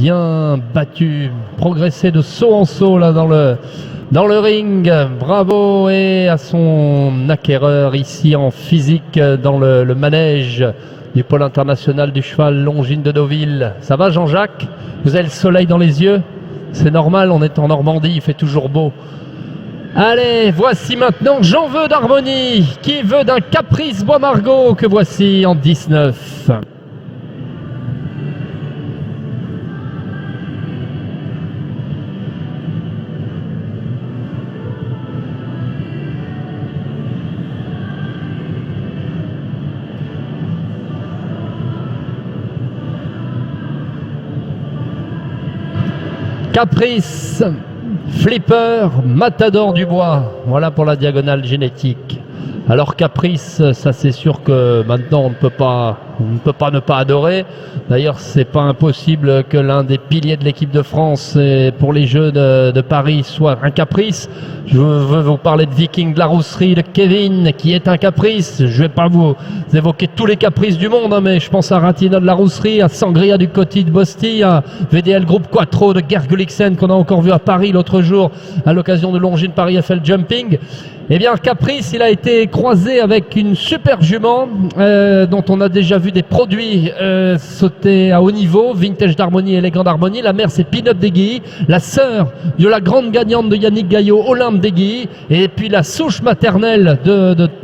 bien battu, progressé de saut en saut là dans le ring. Bravo, et à son acquéreur ici en physique dans le manège du pôle international du cheval Longines de Deauville. Ça va Jean-Jacques? Vous avez le soleil dans les yeux? C'est normal, on est en Normandie, il fait toujours beau. Allez, voici maintenant J'en veux d'Harmonie, qui veut d'un Caprice Bois Margaux, que voici en 19. Caprice, Flipper, Matador du Bois, voilà pour la diagonale génétique. Alors Caprice, ça c'est sûr que maintenant on ne peut pas ne pas adorer. D'ailleurs, c'est pas impossible que l'un des piliers de l'équipe de France pour les Jeux de Paris soit un Caprice. Je veux vous parler de Viking de la Rousserie, de Kevin, qui est un Caprice. Je vais pas vous évoquer tous les caprices du monde, mais je pense à Ratina de la Rousserie, à Sangria du Coty de Bosti, à VDL Groupe Quattro de Gergulixen qu'on a encore vu à Paris l'autre jour à l'occasion de Longines Paris FL Jumping. Eh bien, Caprice, il a été croisé avec une super jument dont on a déjà vu des produits sauter à haut niveau, Vintage d'Harmonie, élégant d'Harmonie. La mère, c'est Pin-Up d'Aiguille, la sœur de la grande gagnante de Yannick Gaillot, Olympe d'Aiguille, et puis la souche maternelle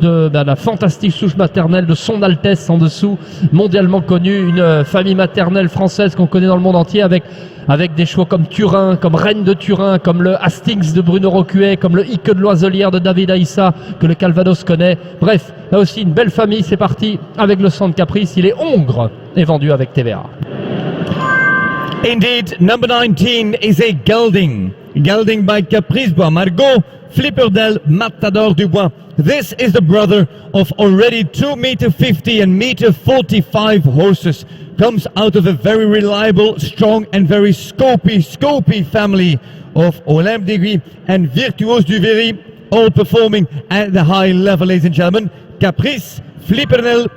la fantastique souche maternelle de Son Altesse en dessous, mondialement connue, une famille maternelle française qu'on connaît dans le monde entier avec des chevaux comme Turin, comme Reine de Turin, comme le Hastings de Bruno Rocuet, comme le Ike de l'Oiselière de David Aïssa, que le Calvados connaît. Bref, là aussi une belle famille, c'est parti avec le sang de Caprice. Il est hongre et vendu avec TVA. Indeed, number 19 is a gelding. Gelding by Caprice Bois Margaux, Flipperdel, Matador du Bois. This is the brother of already 2.50 m and 1.45 m horses. Comes out of a very reliable, strong and very scopy family of Olympe d'Aiguille and Virtuose du Véry, all performing at the high level, ladies and gentlemen. Caprice, Flipperdel,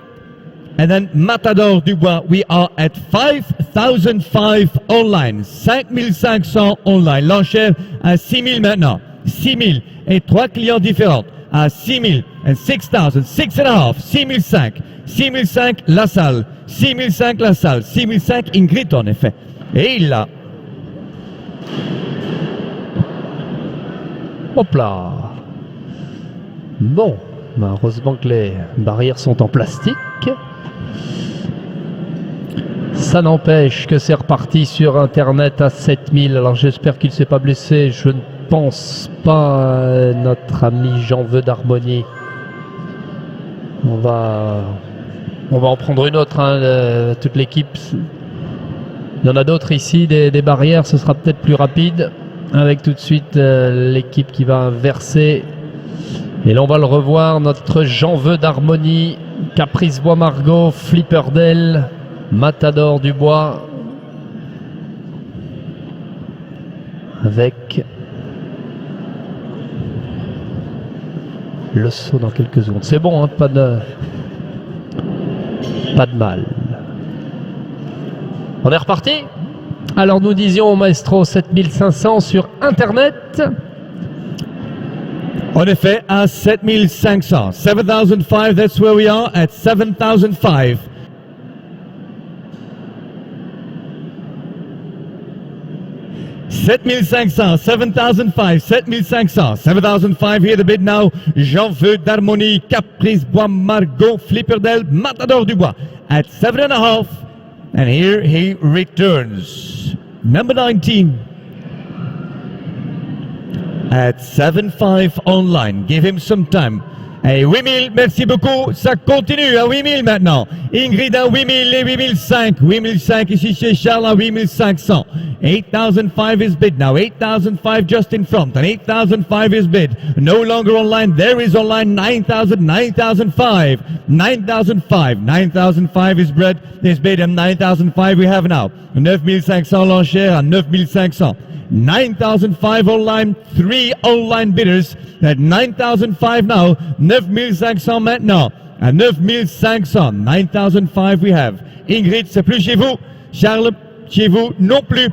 and then Matador du Bois. We are at 5,005 online, 5,500 online. L'enchère à 6,000 maintenant, 6,000 et 3 clients différents à 6,000 and 6,000, 6,500, 6,500, 6,500 la salle, 6,500 la salle, 6,500 Ingrid en effet. Et il l'a. Hop là. Bon, heureusement que les barrières sont en plastique. Ça n'empêche que c'est reparti sur Internet à 7000. Alors j'espère qu'il ne s'est pas blessé. Je ne pense pas, notre ami J'en veux d'Harmonie. On va en prendre une autre, toute l'équipe. Il y en a d'autres ici, des barrières, ce sera peut-être plus rapide. Avec tout de suite l'équipe qui va verser. Et là on va le revoir, notre J'en veux d'Harmonie, Caprice Bois Margaux, Flipperdel, Matador du Bois. Avec le saut dans quelques secondes. C'est bon, pas de mal. On est reparti. Alors nous disions, maestro, 7500 sur Internet. En effet, à 7,500. 7,005, that's where we are, at 7,005. $7,500, 7,005, 7,500, 7,005 here the bid now. J'en veux d'Harmonie, Caprice Bois Margaux, Flipperdel, Matador du Bois at 7,5. And here he returns. Number 19 at 7,5 online. Give him some time. Et 8000, merci beaucoup. Ça continue à 8000 maintenant. Ingrid à 8000 et 8005. 8005 ici chez Charles à 8500. 8,005 is bid now. 8,005 just in front. And 8,005 is bid. No longer online. There is online 9,000, 9,005. 9,005. 9,005 is bid and 9,005 we have now. 9,500 l'enchère à 9,500. 9,005 online, 3 online bidders at 9,005 now, 9,500 maintenant, à 9,500, 9,005 we have. Ingrid, c'est plus chez vous. Charles, chez vous non plus.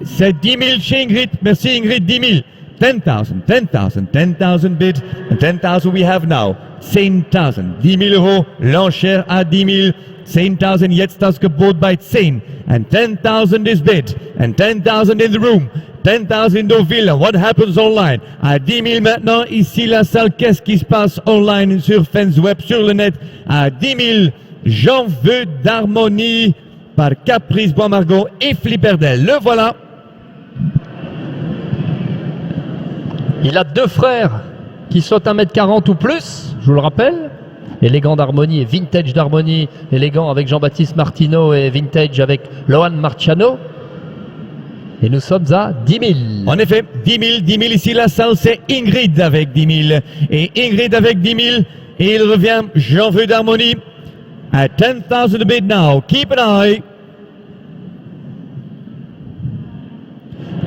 C'est 10 000 chez Ingrid. Merci Ingrid, 10 000. 10,000, 10,000, 10,000 bid, and 10,000 we have now. 10,000, 10 000 euros, l'enchère à 10 000. 10,000 jetzt das Gebot bei 10. And 10,000 is bid. And 10,000 in the room. 10,000 in Deauville. What happens online? À 10 000 maintenant, ici la salle, qu'est-ce qui se passe online sur FansWeb, sur le net? À 10 000, J'en veux d'harmonie par Caprice Bois-Margot et Flipperdel. Le voilà. Il a deux frères qui sautent 1m40 ou plus, je vous le rappelle. Élégant d'harmonie et vintage d'harmonie. Élégant avec Jean-Baptiste Martineau et vintage avec Lohan Marciano. Et nous sommes à 10 000. En effet, 10 000 ici, la salle, c'est Ingrid avec 10 000. Et Ingrid avec 10 000. Et il revient, J'en veux d'harmonie. At 10,000 a bid now. Keep an eye.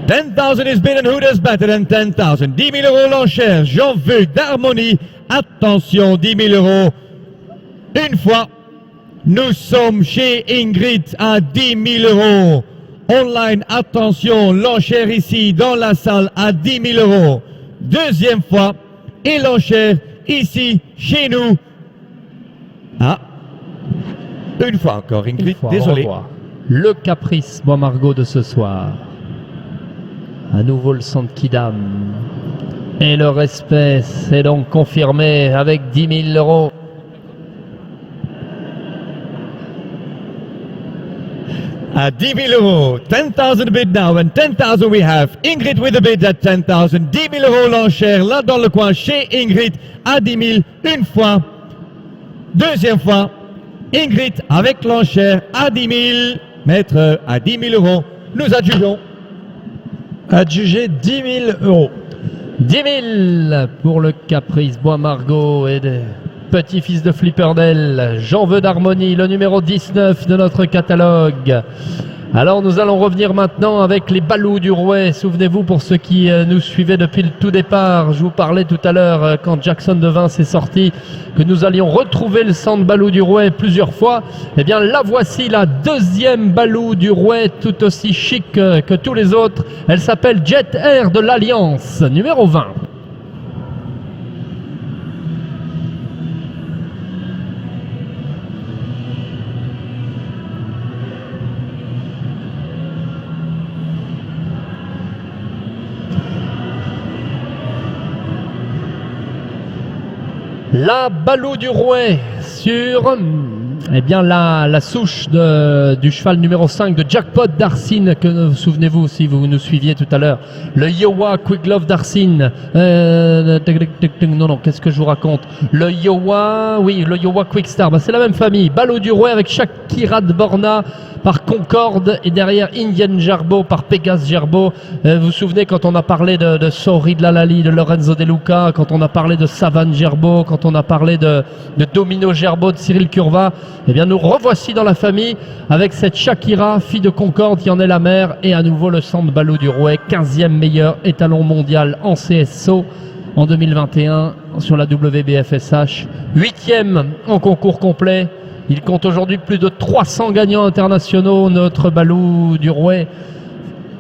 10,000 is bid and who does better than 10,000? 10 000 euros l'enchère. J'en veux d'harmonie. Attention, 10 000 euros. Une fois, nous sommes chez Ingrid à 10 000 euros. Online, attention, l'enchère ici dans la salle à 10 000 euros. Deuxième fois, et l'enchère ici chez nous. Ah, une fois encore, Ingrid, désolé. Le Caprice Bois-Margot de ce soir. À nouveau le sang de Kidam. Et le respect, c'est donc confirmé avec 10 000 euros. At 10 000 euros, 10,000 bid now and 10,000 we have. Ingrid with a bid at 10,000. 10 000 euros l'enchère là dans le coin chez Ingrid à 10 000 une fois. Deuxième fois, Ingrid avec l'enchère à 10 000. Maître à 10 000 euros. Nous adjugeons. Adjugé 10 000 euros. 10 000 pour le Caprice Bois-Margot et des petits-fils de Flipperdel. J'en veux d'harmonie, le numéro 19 de notre catalogue. Alors nous allons revenir maintenant avec les balous du Rouet. Souvenez-vous, pour ceux qui nous suivaient depuis le tout départ, je vous parlais tout à l'heure quand Jackson Devin s'est sorti que nous allions retrouver le centre balou du Rouet plusieurs fois. Eh bien la voici, la deuxième balou du Rouet, tout aussi chic que tous les autres. Elle s'appelle Jet Air de l'Alliance, numéro 20. La balou du Rouet sur eh bien, la souche du cheval numéro 5 de Jackpot d'Arsine, que souvenez-vous si vous nous suiviez tout à l'heure. Le Iowa Quick Love d'Arsine. Non, qu'est-ce que je vous raconte? Le Iowa Quick Star. C'est la même famille. Balou du Rouet avec Shakira de Borna par Concorde et derrière Indian Gerbo par Pégase Gerbo. Vous vous souvenez quand on a parlé de Sori de Lalali, de Lorenzo De Luca, quand on a parlé de Savane Gerbo, quand on a parlé de Domino Gerbo, de Cyril Curva. Eh bien nous revoici dans la famille avec cette Shakira, fille de Concorde qui en est la mère, et à nouveau le centre Balou du Rouet, 15e meilleur étalon mondial en CSO en 2021 sur la WBFSH, 8e en concours complet. Il compte aujourd'hui plus de 300 gagnants internationaux, notre Balou du Rouet,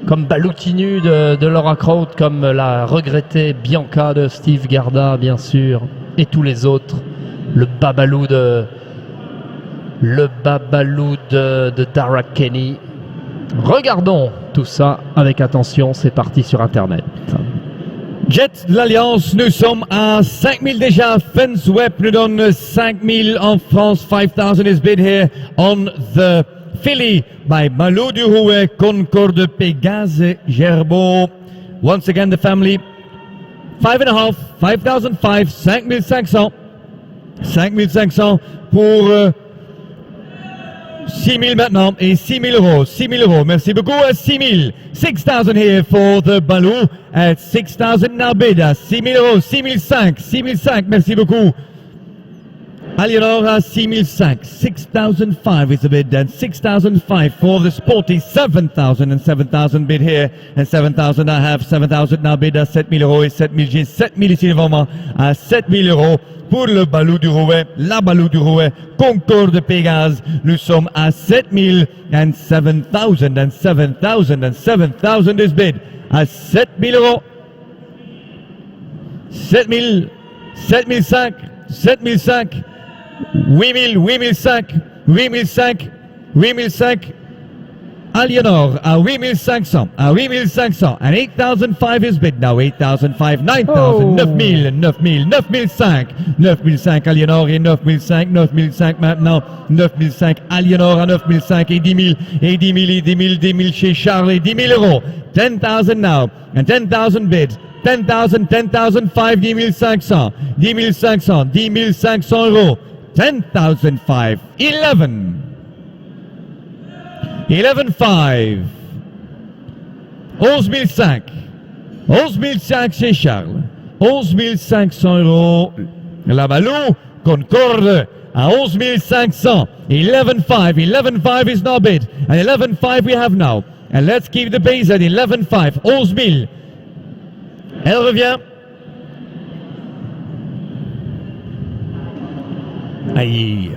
comme Baloutinu de Laura Kraut, comme la regrettée Bianca de Steve Garda, bien sûr, et tous les autres. Le Babalou de Dara Kenny. Regardons tout ça avec attention, c'est parti sur Internet. Jet de l'Alliance, nous sommes à 5 000 déjà. FansWeb nous donne 5 000 en France. 5,000 is bid here on the filly by Balou du Rouet, Concorde, Pégase, Gerbo. Once again, the family. 5,5, 5,005, 5,500. 5,500 pour 6 000 maintenant et 6 000 euros. 6 000 euros. Merci beaucoup. 6 000. 6,000 here for the Balou. At 6,000 now bid. 6 000 euros. 6 500. 6 500. Merci beaucoup. Alienor à 6005. 6005 is the bid, and 6005 for the Sporty. 7000 and 7000 bid here, and 7000 I have 7000 now bid à 7000 euros et 7000 j'ai 7000 ici devant moi à 7000 euros pour le Balou du Rouet, la Balou du Rouet, Concorde Pégase. Nous sommes à 7000 and 7000 and 7000 and 7000 is bid à 7000 euros. 7000, 7005, 7005, 8000, 8005, 8005, 8005, Alienor à 8500, à 8500, and 8005 is bid now, 8005, 9000, 9000, 9000, 9005, 9005 Alienor et 9005, 9005 maintenant, 9005 Alienor à 9005 et 10 000, et 10 000, et 10 000, 10 000 chez Charles et 10 000 euros, 10,000 now, and 10,000 bids, 10,000, 10,005, 10 500, 10 500, 10 500 euros, 10,005, 11. 11,500. 11,500. 11,500 chez Charles. 11,500 euros. La Balou, Concorde à 11,500. 11,500. 11,500 is now bid. And 11,500 we have now. And let's keep the base at 11,500. 11,000. Elle revient. Aïe.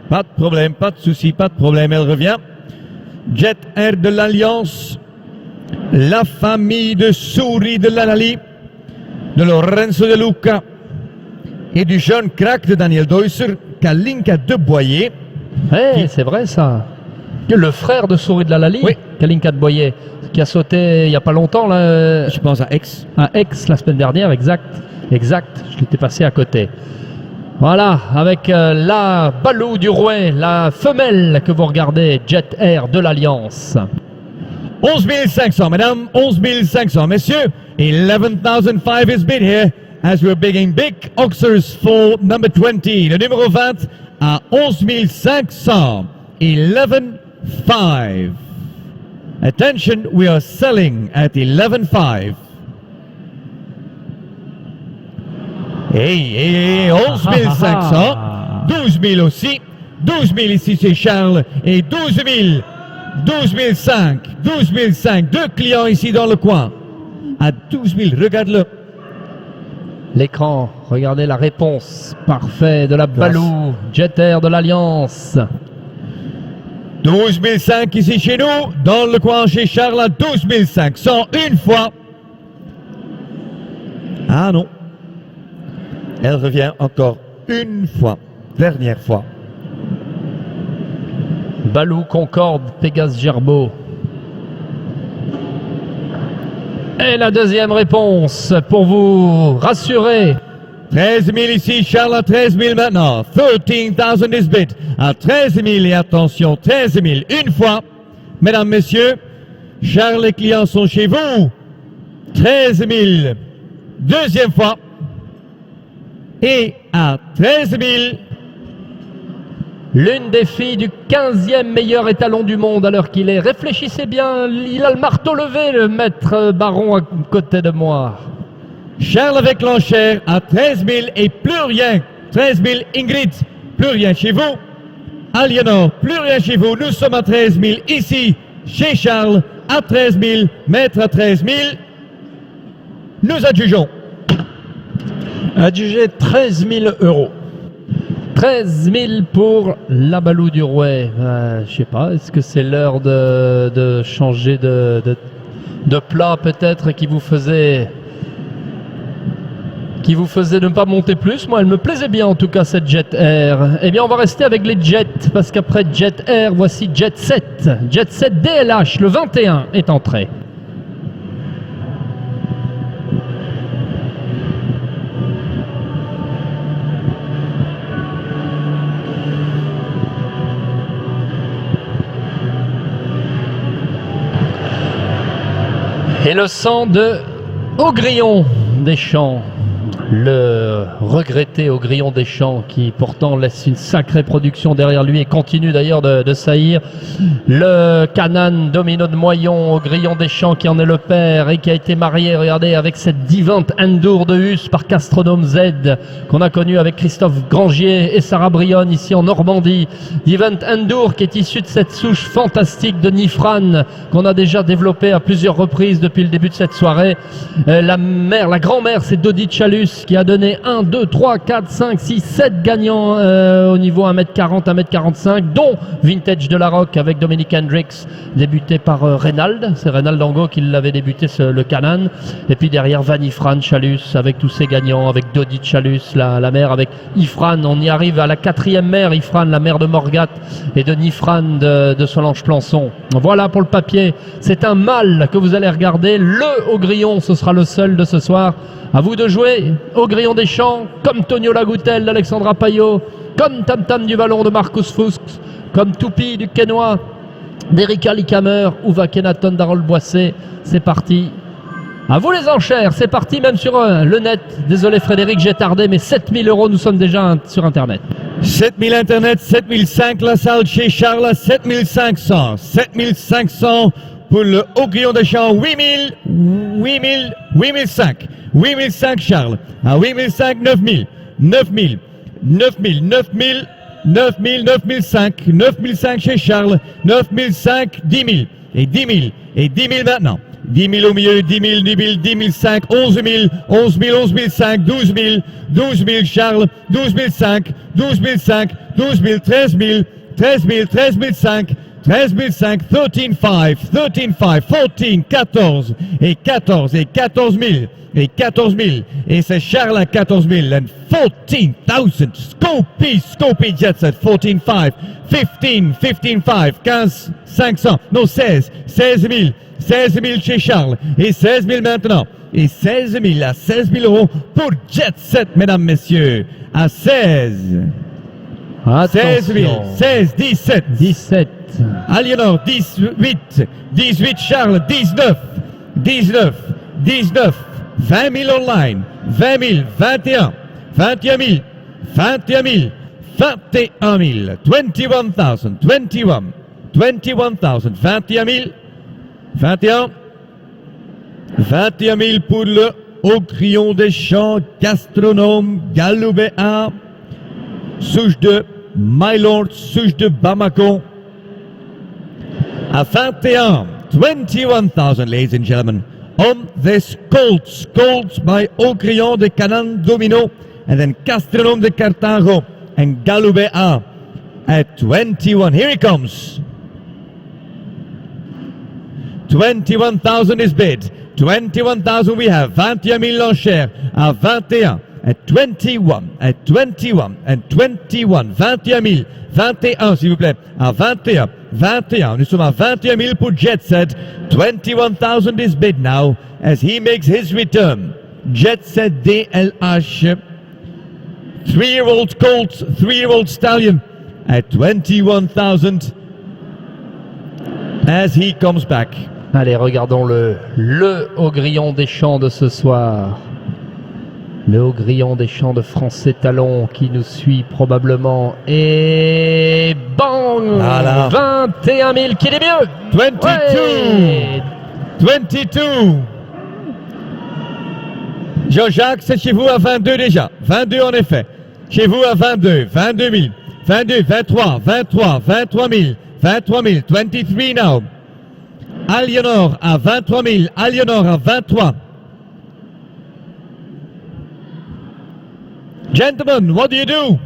Pas de problème, pas de souci, pas de problème. Elle revient. Jet Air de l'Alliance, la famille de Souris de l'Anali, de Lorenzo De Luca et du jeune crack de Daniel Deusser, Kalinka de Boyer. C'est vrai ça. Le frère de Souris de l'Alali, oui. Kalinka de Boyer, qui a sauté il n'y a pas longtemps. Là, je pense à Aix. À Aix la semaine dernière, exact. Je l'étais passé à côté. Voilà, avec la Balou du Rouet, la femelle que vous regardez, Jet Air de l'Alliance. 11,500, mesdames, 11,500, messieurs. 11,005 is bid here as we're bidding big oxers for number 20. Le numéro 20 à 11,500. 11,500. Attention, we are selling at 11,500. Hey, 11,500, 12 000 aussi, 12 000 ici chez Charles et 12 000, 12 500, 12 500, deux clients ici dans le coin à 12 000, regarde-le. L'écran, regardez la réponse parfaite de la Balou, Jet Air de l'Alliance. 12 500 ici chez nous, dans le coin chez Charles à 12 500, une fois. Ah non. Elle revient encore une fois, dernière fois. Balou, Concorde, Pégase, Gerbeau. Et la deuxième réponse pour vous rassurer. 13 000 ici, Charles à 13 000 maintenant. 13,000 is bid. À 13 000 et attention, 13 000 une fois. Mesdames, messieurs, Charles, les clients sont chez vous. 13 000, deuxième fois. Et à 13 000, l'une des filles du 15e meilleur étalon du monde à l'heure qu'il est. Réfléchissez bien, il a le marteau levé, le maître baron à côté de moi. Charles avec l'enchère à 13 000 et plus rien. 13 000, Ingrid, plus rien chez vous. Aliénor, plus rien chez vous. Nous sommes à 13 000 ici, chez Charles, à 13 000, maître à 13 000. Nous adjugeons. Adjugé 13 000 euros. 13 000 pour la Balou du Rouet. Je sais pas, est-ce que c'est l'heure de changer de plat peut-être qui vous faisait ne pas monter plus? Moi, elle me plaisait bien en tout cas cette Jet Air. Eh bien, on va rester avec les Jets parce qu'après Jet Air, voici Jet 7. Jet 7 DLH, le 21 est entré. Et le sang de Augrillon des Champs, le regretté au Grillon des Champs, qui pourtant laisse une sacrée production derrière lui et continue d'ailleurs de saillir. Le Canaan Domino de Moyon au Grillon des Champs, qui en est le père et qui a été marié, regardez, avec cette Divant Endur de Hus par Castronome Z, qu'on a connu avec Christophe Grangier et Sarah Brionne ici en Normandie. Divant Endur qui est issu de cette souche fantastique de Nifran, qu'on a déjà développé à plusieurs reprises depuis le début de cette soirée. La grand-mère, c'est Dodi Chalus, qui a donné 1, 2, 3, 4, 5, 6, 7 gagnants au niveau 1m40, 1m45, dont Vintage de la Rock avec Dominic Hendricks, débuté par Reynald. C'est Reynald Angot qui l'avait débuté, le Canaan. Et puis derrière, Van Ifran Chalus avec tous ses gagnants, avec Dodi Chalus, la mère, avec Ifran. On y arrive à la 4e mère, Ifran, la mère de Morgat et de Nifran de Solange Plançon. Voilà pour le papier. C'est un mâle que vous allez regarder. Le au grillon, ce sera le seul de ce soir. À vous de jouer au Grillon des Champs, comme Tonio Lagoutel d'Alexandra Payot, comme Tam Tam du Vallon de Marcus Fuchs, comme Toupi du Quénois d'Erika Lickhammer ou Vakenaton d'Harold Boissé. C'est parti. À vous les enchères, c'est parti même sur le net. Désolé Frédéric, j'ai tardé, mais 7000 €, nous sommes déjà sur Internet. 7000 Internet, 7005 la salle chez Charles, 7500. 7500 pour le Haut Grillon des Champs, 8000, 8005. 8005 Charles, à 8005, 9000, 9000, 9000, 9000, 9000, 9005, 9005 chez Charles, 9005, 10 000, et 10 000, et 10 000 maintenant. 10 000 au milieu, 10 000, 10 000, 10 005, 11 000, 11 000, 11 005, 12 000, 12 000 Charles, 12 005, 12 005, 12 000, 13 000, 13 000, 13 005, 13 005, 13 5, 13 5, 14, 14, et 14, et 14 000, et 14 000, et c'est Charles à 14 000, and 14,000, Scopy Jet Set, 14,5, 15, 15,5, 15, 500, non 16, 16 000, 16 000 chez Charles, et 16 000 maintenant, et 16 000 à 16 000 € pour Jet Set, mesdames, messieurs, à 16. Attention. 16 000, 16, 17, 17. Aliénor, 18, 18 Charles, 19, 19, 19, 20 000 online, 20 000, 21, 21 000, 21 000, 21 000, 21,000, 21, 21,000, 21 000, 21, 21 000 pour le Haut Grillon des Champs, Gastronome, Galoubéa, souche de Mylord, souche de Bamako, à 21, 21,000, ladies and gentlemen, on this Colts by Haut Grillon de Canaan Domino, and then Gastronome de Cartago, and Galoubéa at 21. Here he comes. 21,000 is bid. 21,000 we have. 21 000 l'enchère à 21. At 21, at 21, at 21, 21 000, 21 s'il vous plaît, à 21, 21, nous sommes à 21 000 pour Jet Set. 21,000 is bid now as he makes his return. Jet Set DLH, 3-year-old colt, 3-year-old stallion at 21,000 as he comes back. Allez, regardons le Haut Grillon des Champs de ce soir. Le Haut Grillon des Champs de Français Talon qui nous suit probablement. Et bang, voilà. 21 000, qui est mieux. 22, ouais. 22. Jean-Jacques, c'est chez vous à 22 déjà. 22 en effet. Chez vous à 22, 22 000, 22, 23, 23, 23 000, 23 000, 23 now. Aliénor à 23 000, Aliénor à 23. Gentlemen, what do you do?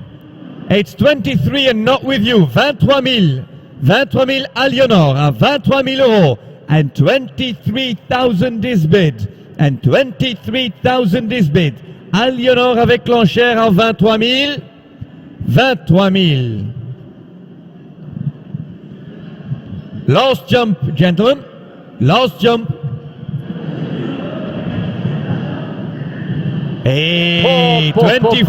It's 23 and not with you. 23 000. 23 000 Aliénor à 23 000 €. And 23,000 is bid. And 23,000 is bid. Aliénor avec l'enchère à 23 000. 23 000. Last jump, gentlemen. Last jump. Et 24,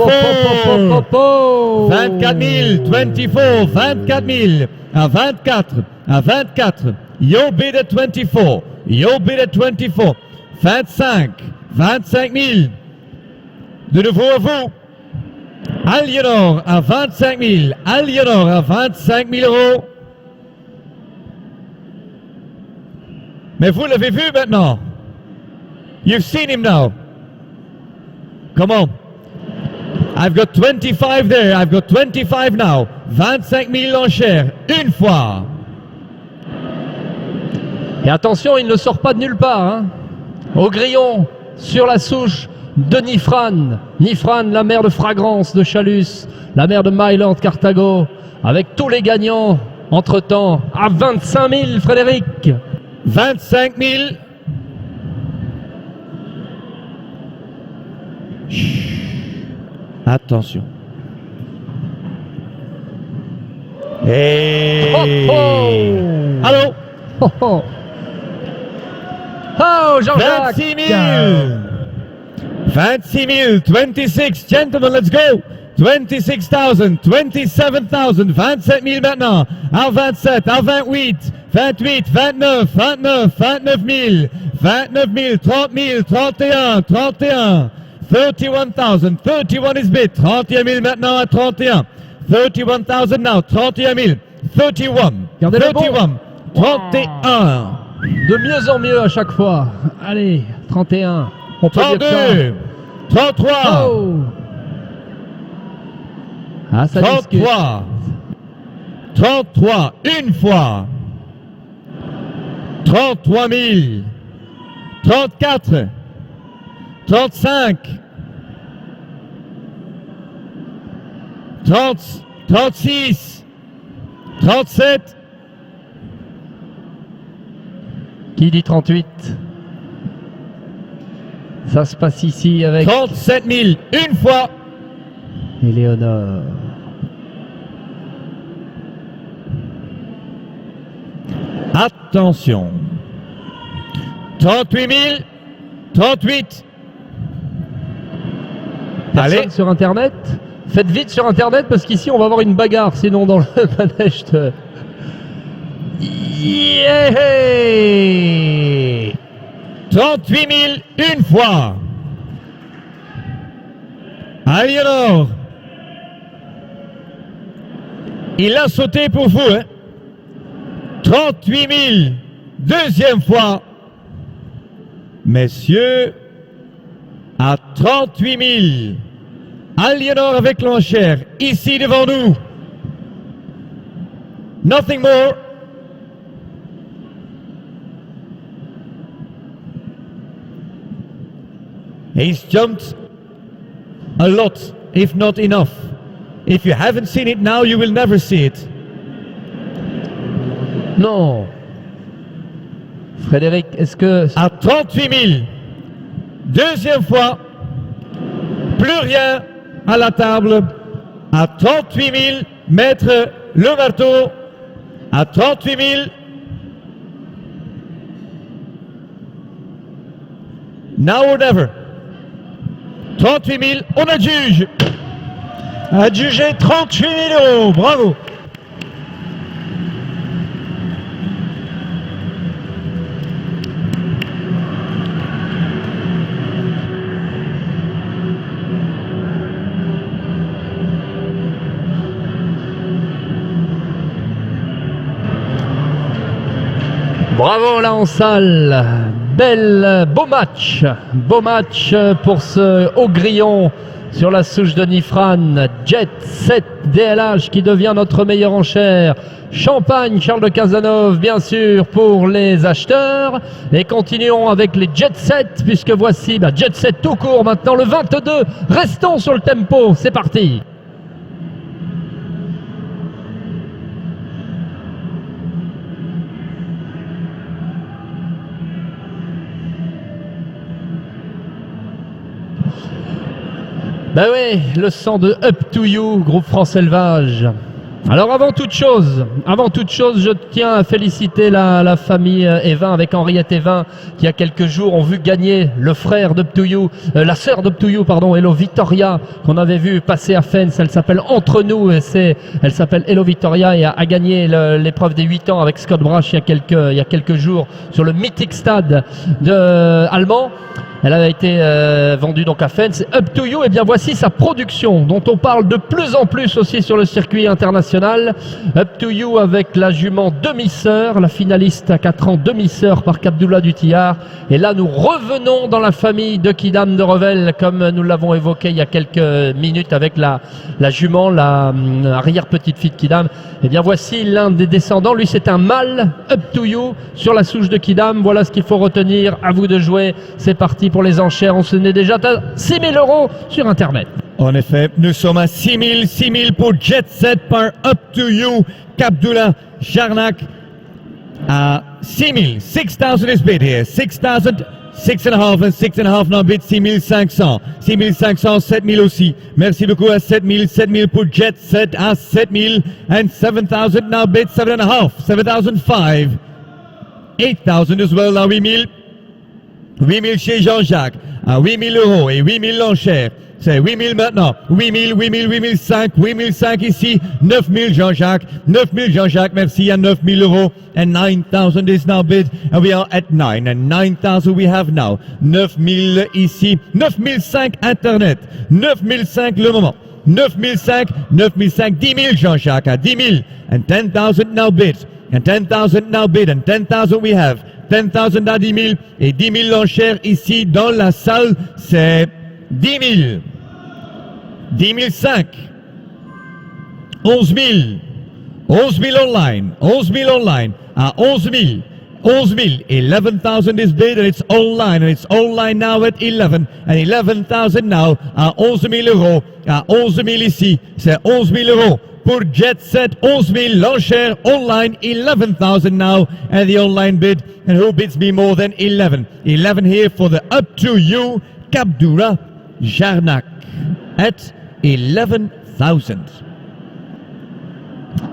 24 000, 24, 24 000, à 24, à 24, yo bid at 24, yo bid at 24, 25, 25 000, De nouveau à vous. Aliénor à 25 000. Aliénor à 25 000 euros. Mais vous l'avez vu maintenant. You've seen him now. Come on. I've got 25 there. I've got 25 now. 25 000 enchères. Une fois. Et attention, il ne sort pas de nulle part. Hein. Au grillon, sur la souche de Nifran. Nifran, la mère de Fragrance de Chalus, la mère de Mylord Carthago, avec tous les gagnants, entre-temps, à 25 000, Frédéric. 25 000. Chut. Attention. Hey. Oh, oh. Allô. Oh, oh. Oh, Jean-Jacques. 26 000. 26 000. 26, gentlemen, let's go. 26,000, 27,000, 27 000 maintenant, à 27, à 28, 28, 29, 29, 29 000, 29 000, 30 000, 31, 31, 31,000, 31 is bid, 31 000 maintenant à 31, 31,000 now, 31 000, 31, Gardez le bon. 31, 31, De mieux en mieux à chaque fois. Allez, 31. On peut dire 32, 33, ça. Oh. Ah, ça discute. 33, 33, une fois, 33 000, 34, 35, 30, 36, 37, Qui dit 38? Ça se passe ici avec 37 000, une fois, Éléonore. attention, 38 000, 38, Personne allez, sur Internet? Faites vite sur Internet parce qu'ici on va avoir une bagarre sinon dans le manège de... Yeah. 38 000, une fois. Aliénor. Il a sauté pour vous. Hein? 38 000, deuxième fois. Messieurs, à 38 000. Aliénor avec l'enchère, ici devant nous. Nothing more. He's jumped a lot, if not enough. If you haven't seen it now, you will never see it. Non. Frédéric, est-ce que... À 38 000, deuxième fois, plus rien à la table. À 38 000, mettre le marteau. À 38 000. Now or never. 38 000, on adjuge. Adjugé 38 000 €. Bravo. Bravo là en salle. Beau match pour ce haut grillon sur la souche de Nifran. Jet Set DLH qui devient notre meilleure enchère. Champagne Charles de Cazenove bien sûr pour les acheteurs. Et continuons avec les Jet Set puisque voici Jet Set tout court maintenant le 22. Restons sur le tempo, c'est parti. Ben oui, le sang de Up to You, groupe France Élevage. Alors avant toute chose, je tiens à féliciter la famille Evin avec Henriette Evin qui il y a quelques jours ont vu gagner le frère d'Up to You, la sœur d'Up to You, pardon, Hello Victoria, qu'on avait vu passer à Fens. Elle s'appelle Entre nous et elle s'appelle Hello Victoria et a gagné l'épreuve des 8 ans avec Scott Brash il y a quelques jours sur le mythique stade allemand. Elle avait été vendue donc à Fens. Up to You, et bien voici sa production dont on parle de plus en plus aussi sur le circuit international. Up to You avec la jument demi-sœur, la finaliste à 4 ans demi-sœur par Abdullah du Tillard. Et là nous revenons dans la famille de Kidam de Revel comme nous l'avons évoqué il y a quelques minutes avec la jument, la arrière-petite-fille de Kidam. Et bien voici l'un des descendants, lui c'est un mâle. Up to You sur la souche de Kidam. Voilà ce qu'il faut retenir, à vous de jouer. C'est parti pour les enchères, on se n'est déjà à 6 000 € sur internet. En effet, nous sommes à 6 000 pour Jet Set par Up to You, Abdullah Jarnak à 6 000. 6 000 is bid here. 6 000, 6,5 and 6,5 now bid 6 500. 6 500, 7 000 aussi. Merci beaucoup à 7 000 pour Jet Set à 7 000 and 7,000 now bid 7,5. 7,005. 8,000 as well, now 8 000. 8 000 chez Jean-Jacques, à 8 000 € et 8 000 l'enchère. C'est 8 000 maintenant. 8 000, 5. 8 5 ici. 9 000 Jean-Jacques. 9 000 Jean-Jacques, merci à 9 000 €. And 9,000 is now bid. And we are at 9. And 9,000 we have now. 9 000 ici. 9 500 Internet. 9 500 le moment. 9 500. 9 500. 10 000 Jean-Jacques à 10 000. And 10,000 now bid. And 10,000 now bid. And 10,000 we have. 10,000 à 10 000 et 10 000 l'enchère ici dans la salle, c'est 10 000. 10 500. 11 000. 11 000 online. 11 000 online. À 11 000. 11 000. 11,000 is bid and it's online. And it's online now at 11. And 11,000 now à 11 000 €. À 11 000 ici, c'est 11 000 €. Pour Jet Set, 11 000, l'enchère online, 11,000 now, and the online bid, and who bids me more than 11? 11 here for the Up to You, Abdullah Jarnak, at 11,000.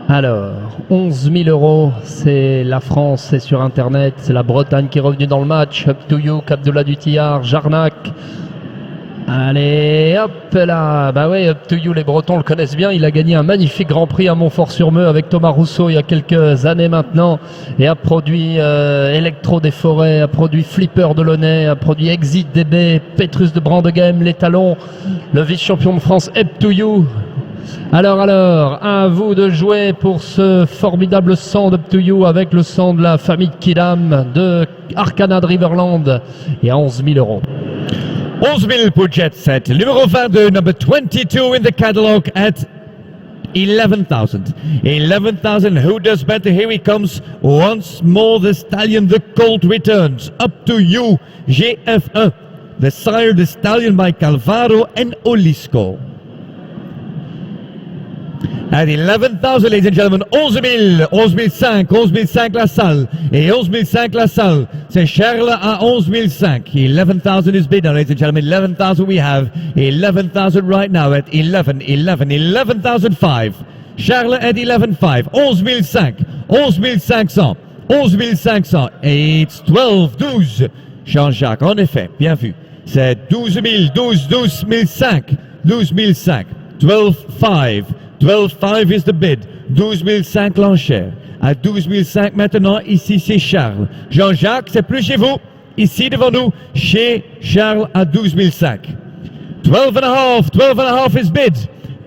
Alors, 11 000 €, c'est la France, c'est sur internet, c'est la Bretagne qui est revenue dans le match. Up to You, Abdullah du Tillard, Jarnak. Allez, hop là, bah ouais, Up to You, les Bretons le connaissent bien. Il a gagné un magnifique Grand Prix à Montfort-sur-Meux avec Thomas Rousseau il y a quelques années maintenant, et a produit Electro des Forêts, a produit Flipper de Launay, a produit Exit DB, Petrus de Brandeghem, les Talons, le vice-champion de France Up to You. Alors, à vous de jouer pour ce formidable sang d'Up to You avec le sang de la famille de Kidam de Arcana de Riverland et à 11 000 €. 11 000 pour Jet Set. Numéro 22, number 22 in the catalogue at 11,000. 11,000. Who does better? Here he comes. Once more, the stallion, the colt returns. Up to You, GF1. The sire, the stallion by Calvaro and Olisco. At 11,000, ladies and gentlemen, 11 000, 11 500, 11 500 la salle, et 11 500 la salle, c'est Charles à 11 500. 11,000 is bid now, ladies and gentlemen, 11,000 we have, 11,000 right now at 11,005. Charles at 11,500, 11 500, 11 500, 11 500, et it's 12. Jean-Jacques, en effet, bien vu, c'est 12 500, 12 500, 12,500. 12,500 is the bid. 12 500 l'enchère. À 12 500 maintenant, ici c'est Charles. Jean-Jacques, c'est plus chez vous. Ici devant nous, chez Charles à 12 500. 12,500 is bid.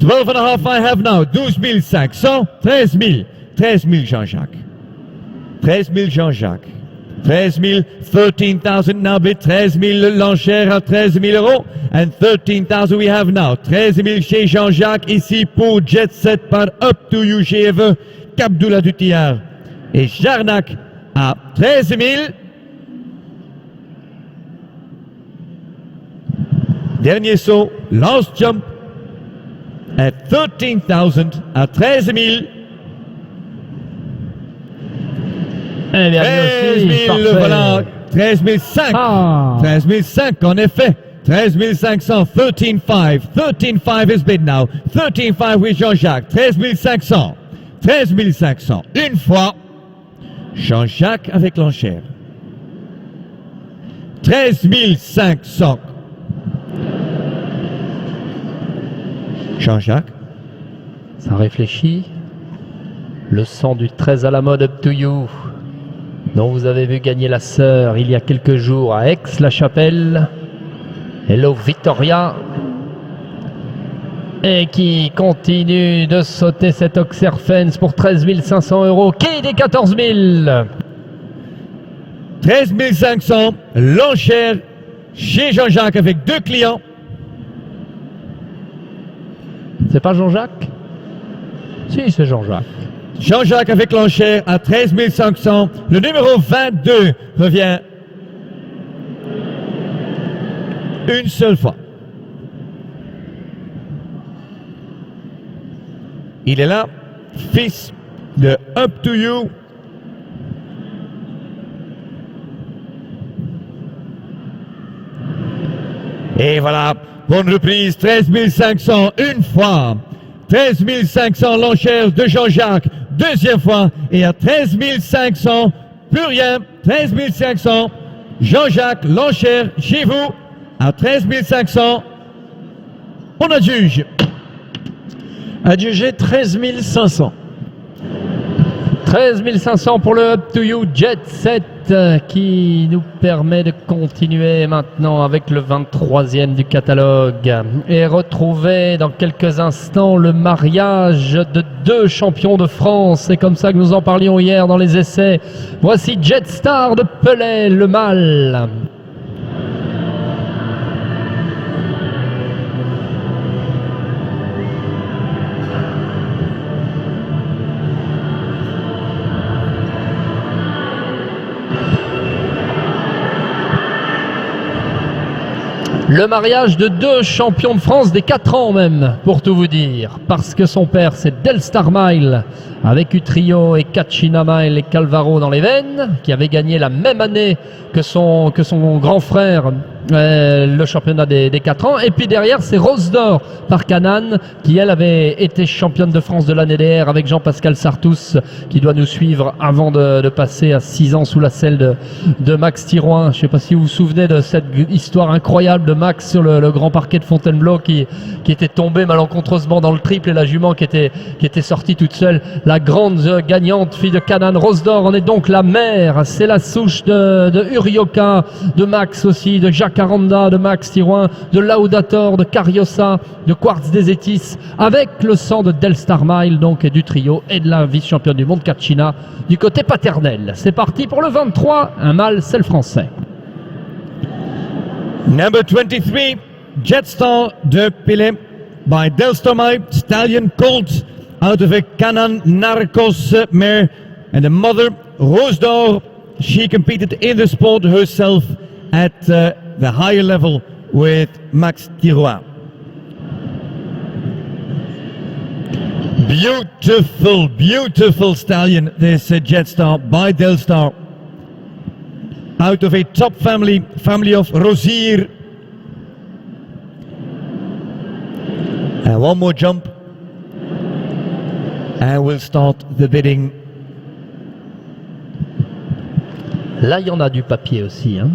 12,500 I have now. 12 500. 13 000. 13 000 Jean-Jacques. 13 000 Jean-Jacques. 13 000, 13,000 now bid, 13 000 l'enchère à 13 000 €, and 13,000 we have now. 13 000 chez Jean-Jacques, ici pour Jet Set par Up to You GF1, Abdullah du Tillard et Jarnak à 13 000. Dernier saut, last jump, at 13,000 à 13 000. Eh bien, 13 000, voilà, 13 500, Ah. 13 500 en effet, 13 500, 13,500, 13,500 is bid now, 13,500 with Jean-Jacques, 13 500, 13 500, une fois, Jean-Jacques avec l'enchère, 13 500, Jean-Jacques, ça réfléchit, le sang du 13 à la mode Up to You, dont vous avez vu gagner la sœur il y a quelques jours à Aix-la-Chapelle. Hello Victoria. Et qui continue de sauter cet Oxerfens pour 13 500 €. Qui des 14 000? 13 500, l'enchère chez Jean-Jacques avec 2 clients. C'est pas Jean-Jacques? Si, c'est Jean-Jacques. Jean-Jacques avec l'enchère à 13 500. Le numéro 22 revient une seule fois. Il est là, fils de Up to You. Et voilà, bonne reprise, 13 500 une fois. 13 500 l'enchère de Jean-Jacques, deuxième fois. Et à 13 500, plus rien, 13 500. Jean-Jacques, l'enchère chez vous, à 13 500. On adjuge. Adjugé 13 500. 13 500 pour le Up to You Jet Set qui nous permet de continuer maintenant avec le 23e du catalogue et retrouver dans quelques instants le mariage de 2 champions de France. C'est comme ça que nous en parlions hier dans les essais. Voici Jetstar de Pellet, le mâle. Le mariage de 2 champions de France des 4 ans même, pour tout vous dire. Parce que son père, c'est Delstar Mile, avec Utrio et Kachina Mile et Calvaro dans les veines, qui avait gagné la même année que son grand frère, le championnat des 4 ans. Et puis derrière, c'est Rose d'Or par Canan, qui elle avait été championne de France de l'année dernière avec Jean-Pascal Sartous, qui doit nous suivre avant de passer à 6 ans sous la selle de Max Thirouin. Je ne sais pas si vous vous souvenez de cette histoire incroyable de Max sur le grand parquet de Fontainebleau qui était tombé malencontreusement dans le triple et la jument qui était sortie toute seule. La grande gagnante, fille de Canan, Rose d'Or, en est donc la mère. C'est la souche de Urioka, de Max aussi, de Jacques Aranda, de Max Thirouin, de Laudator, de Cariosa, de Quartz des Étis, avec le sang de Delstar Mile donc et du trio et de la vice-championne du monde Kachina du côté paternel. C'est parti pour le 23, un mâle, c'est le français. Number 23, Jetstar de Pellet by Delstar Mile, Stallion Colt out of a Canan Narcos mare, and the mother, Rose d'Or. She competed in the sport herself at the higher level with Max Thirouin. Beautiful, beautiful stallion, this Jetstar by Delstar. Out of a top family of Rosier. And one more jump. And we'll start the bidding. Là, il y en a du papier aussi. Hein.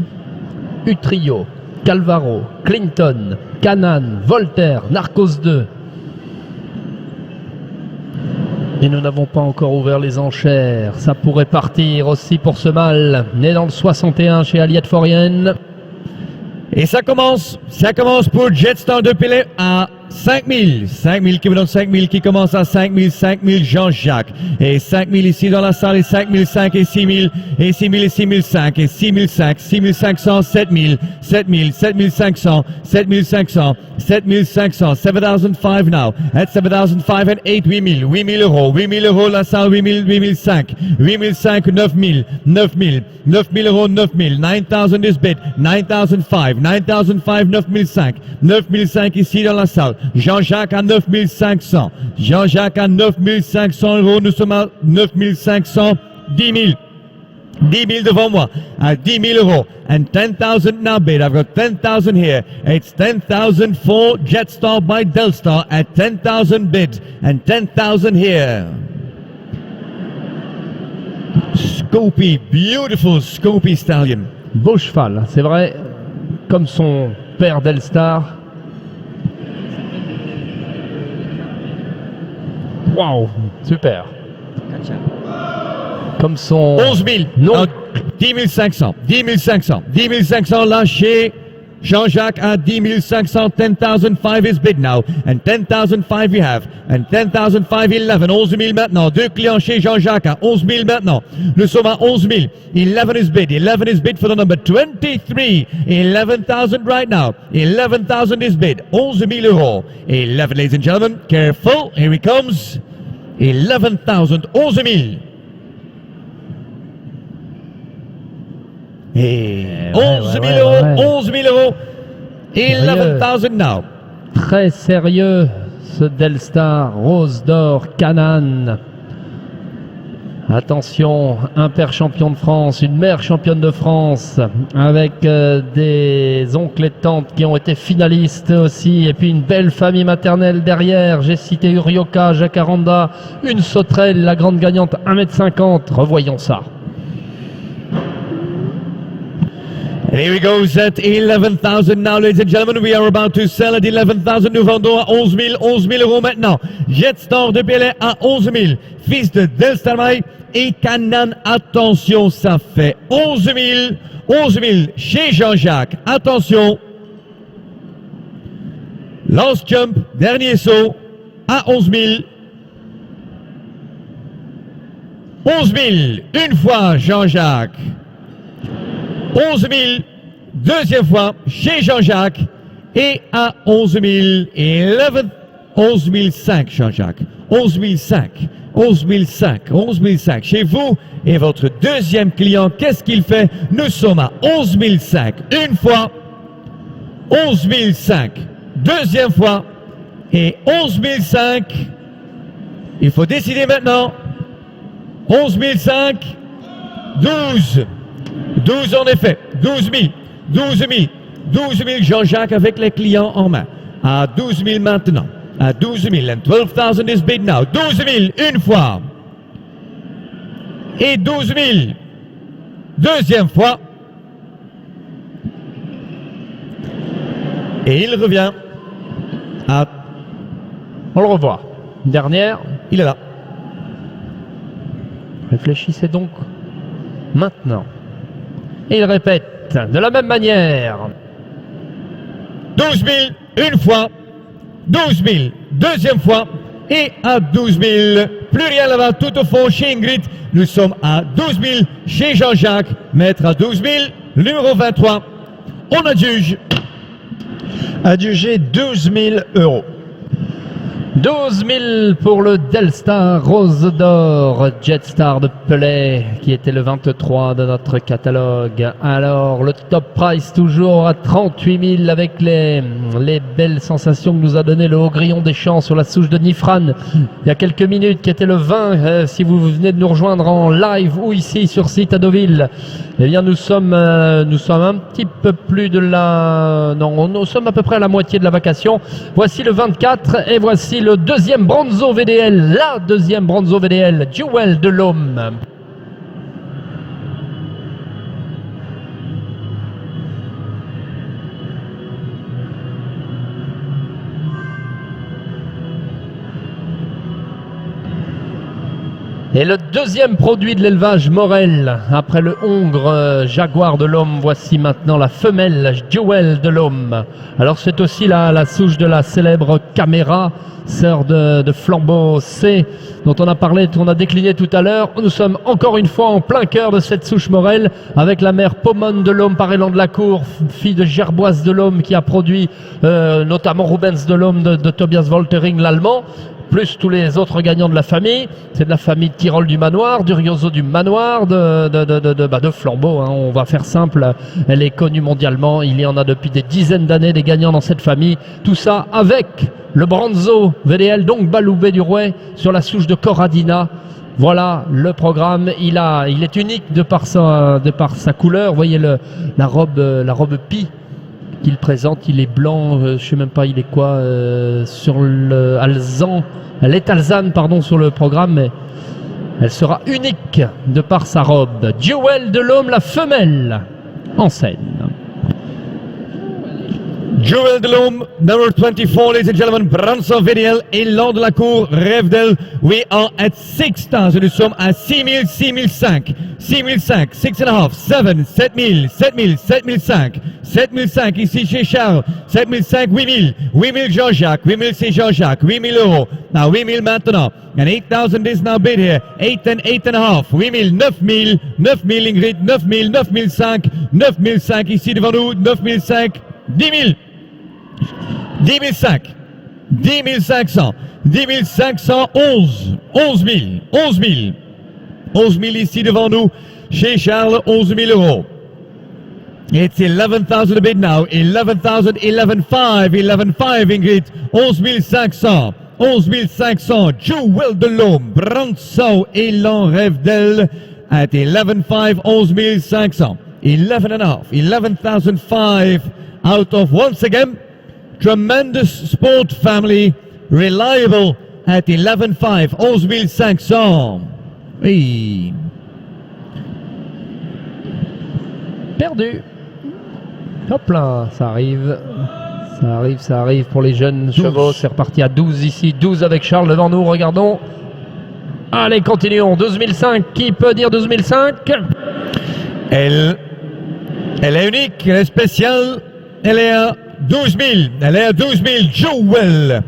Utrio, Calvaro, Clinton, Canan, Voltaire, Narcos 2. Et nous n'avons pas encore ouvert les enchères. Ça pourrait partir aussi pour ce mâle, né dans le 61 chez Aliette Forienne. Et ça commence pour Jetstar de Pellet à 5000. 5000 qui me donne 5000 qui commence à 5000. 5000 Jean-Jacques. Et 5000 ici dans la salle et 5005 et 6000. Et 6000 et 6005 et 6005. 6500, 7000. 7000, 7500, 7500, 7500. 7005 now. At 7005 and 8, 8000. 8000 euros. 8000 euros la salle, 8000, 8005. 8005, 9000. 9000. 9000 euros, 9000. 9000 is bid. 9005. 9005, 9005. 9005 ici dans la salle. Jean-Jacques à 9500. Jean-Jacques à 9500 euros. Nous sommes à 9500. 10 000. 10 000 devant moi. À 10 000 euros. And 10,000 now bid. I've got 10,000 here. It's 10,000 for Jetstar by Delstar at 10,000 bid. And 10,000 here. Scopy. Beautiful Scopy stallion. Beau cheval, c'est vrai, comme son père Delstar. Waouh, super. Comme son 11 000. non. Non, 10 500. 10 500. 10 500 là chez Jean-Jacques à 10 500, 10,005 is bid now. And 10,005 we have. And 10,005, 11 000 maintenant. Deux clients chez Jean-Jacques à 11 000 maintenant. Nous sommes à 11 000. 11 is bid. 11 is bid for the number 23. 11,000 right now. 11,000 is bid. 11 000 euros. 11, ladies and gentlemen. Careful. Here he comes. 11,000. 11 000. Et 11 000 euros, 11 000 euros, 11,000 now. Très sérieux, ce Delstar Rose d'Or Canaan. Attention, un père champion de France, une mère championne de France, avec des oncles et tantes qui ont été finalistes aussi, et puis une belle famille maternelle derrière. J'ai cité Urioka, Jacaranda, une sauterelle, la grande gagnante, 1,50 m. Revoyons ça. And here he goes at 11,000 now, ladies and gentlemen. We are about to sell at 11,000. Nous vendons à 11 000 euros maintenant. Jetstar de Belay à 11 000. Fils de Delstar et Canaan. Attention, ça fait 11 000. 11 000 chez Jean-Jacques. Attention. Last jump, dernier saut à 11 000. 11 000, une fois Jean-Jacques. 11 000, deuxième fois chez Jean-Jacques et à 11 000 et 11 500 Jean-Jacques. 11 500, 11 500, 11 500 chez vous et votre deuxième client, qu'est-ce qu'il fait? Nous sommes à 11 500, une fois, 11 500, deuxième fois et 11 500. Il faut décider maintenant. 11 500, 12. 12 en effet, 12 000, 12 000, 12 000 Jean-Jacques avec les clients en main. À 12 000 maintenant, à 12 000, and 12,000 is bid now. 12 000 une fois. Et 12 000, deuxième fois. Et il revient à... On le revoit. Dernière. Il est là. Réfléchissez donc maintenant. Et il répète de la même manière. 12 000 une fois, 12 000 deuxième fois et à 12 000. Plus rien là-bas, tout au fond chez Ingrid. Nous sommes à 12 000 chez Jean-Jacques. Maître à 12 000, le numéro 23. On adjuge. Adjugé 12 000 euros. 12 000 pour le Delstar Rose d'Or Jetstar de Pelay qui était le 23 de notre catalogue. Alors le top price toujours à 38 000 avec les belles sensations que nous a donné le Haut Grillon des Champs sur la souche de Nifran il y a quelques minutes, qui était le 20 si vous venez de nous rejoindre en live ou ici sur site à Deauville. Eh bien nous sommes un petit peu plus de la... Non, nous sommes à peu près à la moitié de la vacation. Voici le 24 et voici le deuxième Bronzo VDL, la deuxième Bronzo VDL, Jewel de l'Homme. Et le deuxième produit de l'élevage Morel, après le hongre Jaguar de l'Homme, voici maintenant la femelle Jewel de l'Homme. Alors c'est aussi la souche de la célèbre Caméra, sœur de Flambeau C, dont on a parlé, qu'on a décliné tout à l'heure. Nous sommes encore une fois en plein cœur de cette souche Morel, avec la mère Pomone de l'Homme par Élan de la Cour, fille de Gerboise de l'Homme, qui a produit notamment Rubens de l'Homme de Tobias Woltering, l'Allemand, plus tous les autres gagnants de la famille. C'est de la famille de Tyrol du Manoir, d'Urioso du Manoir, de Flambeau, hein. On va faire simple, elle est connue mondialement, il y en a depuis des dizaines d'années des gagnants dans cette famille. Tout ça avec le Bronzo VDL, donc Baloubé du Rouet, sur la souche de Corradina. Voilà le programme, il est unique de par sa couleur. Vous voyez la robe pie qu'il présente, il est blanc, je sais même pas il est quoi, sur le alezan, elle est alezane pardon sur le programme, mais elle sera unique de par sa robe. Jewel de l'Homme, la femelle, en scène. Jewel de Lhomme, number 24, ladies and gentlemen, Branson VDL, Élan de la Cour, Rêvedel. We are at 6,000. Nous sommes à 6,000, 6,500, 6,500, 6,500, 7, 7,000, 7,000, 7,500, 7,500 ici chez Charles, 7,500, 8,000, 8,000 Jean-Jacques, 8,000 c'est Jean-Jacques, 8,000 euros. Now 8,000 maintenant. And 8,000 is now bid here. 8 and 8,500. 8,000, 9,000, 9,000 Ingrid, 9,000, 9,500, 9,500 ici devant nous, 9,500, 10,000. 10,500, 10,500, 10,511, 11,000, 11,000, 11,000 ici devant nous, chez Charles, 11,000 euros. It's 11,000 a bid now, 11,000, 11,500, 11,500 Ingrid, 11,500, 11,500, Jewel de Lhomme, Branson, Élan, Rêvedel, at 11,500, 11,500, 11,500, 11,500 out of, once again, Tremendous Sport Family, reliable at 11,500, 11,500. Oui. Perdu. Hop là, ça arrive. Ça arrive pour les jeunes chevaux. C'est reparti à 12 ici. 12 avec Charles devant nous. Regardons. Allez, continuons. 12,500. Qui peut dire 12,500? Elle est unique, elle est spéciale. Elle est à 12 000. Elle est à 12 000. Jewel.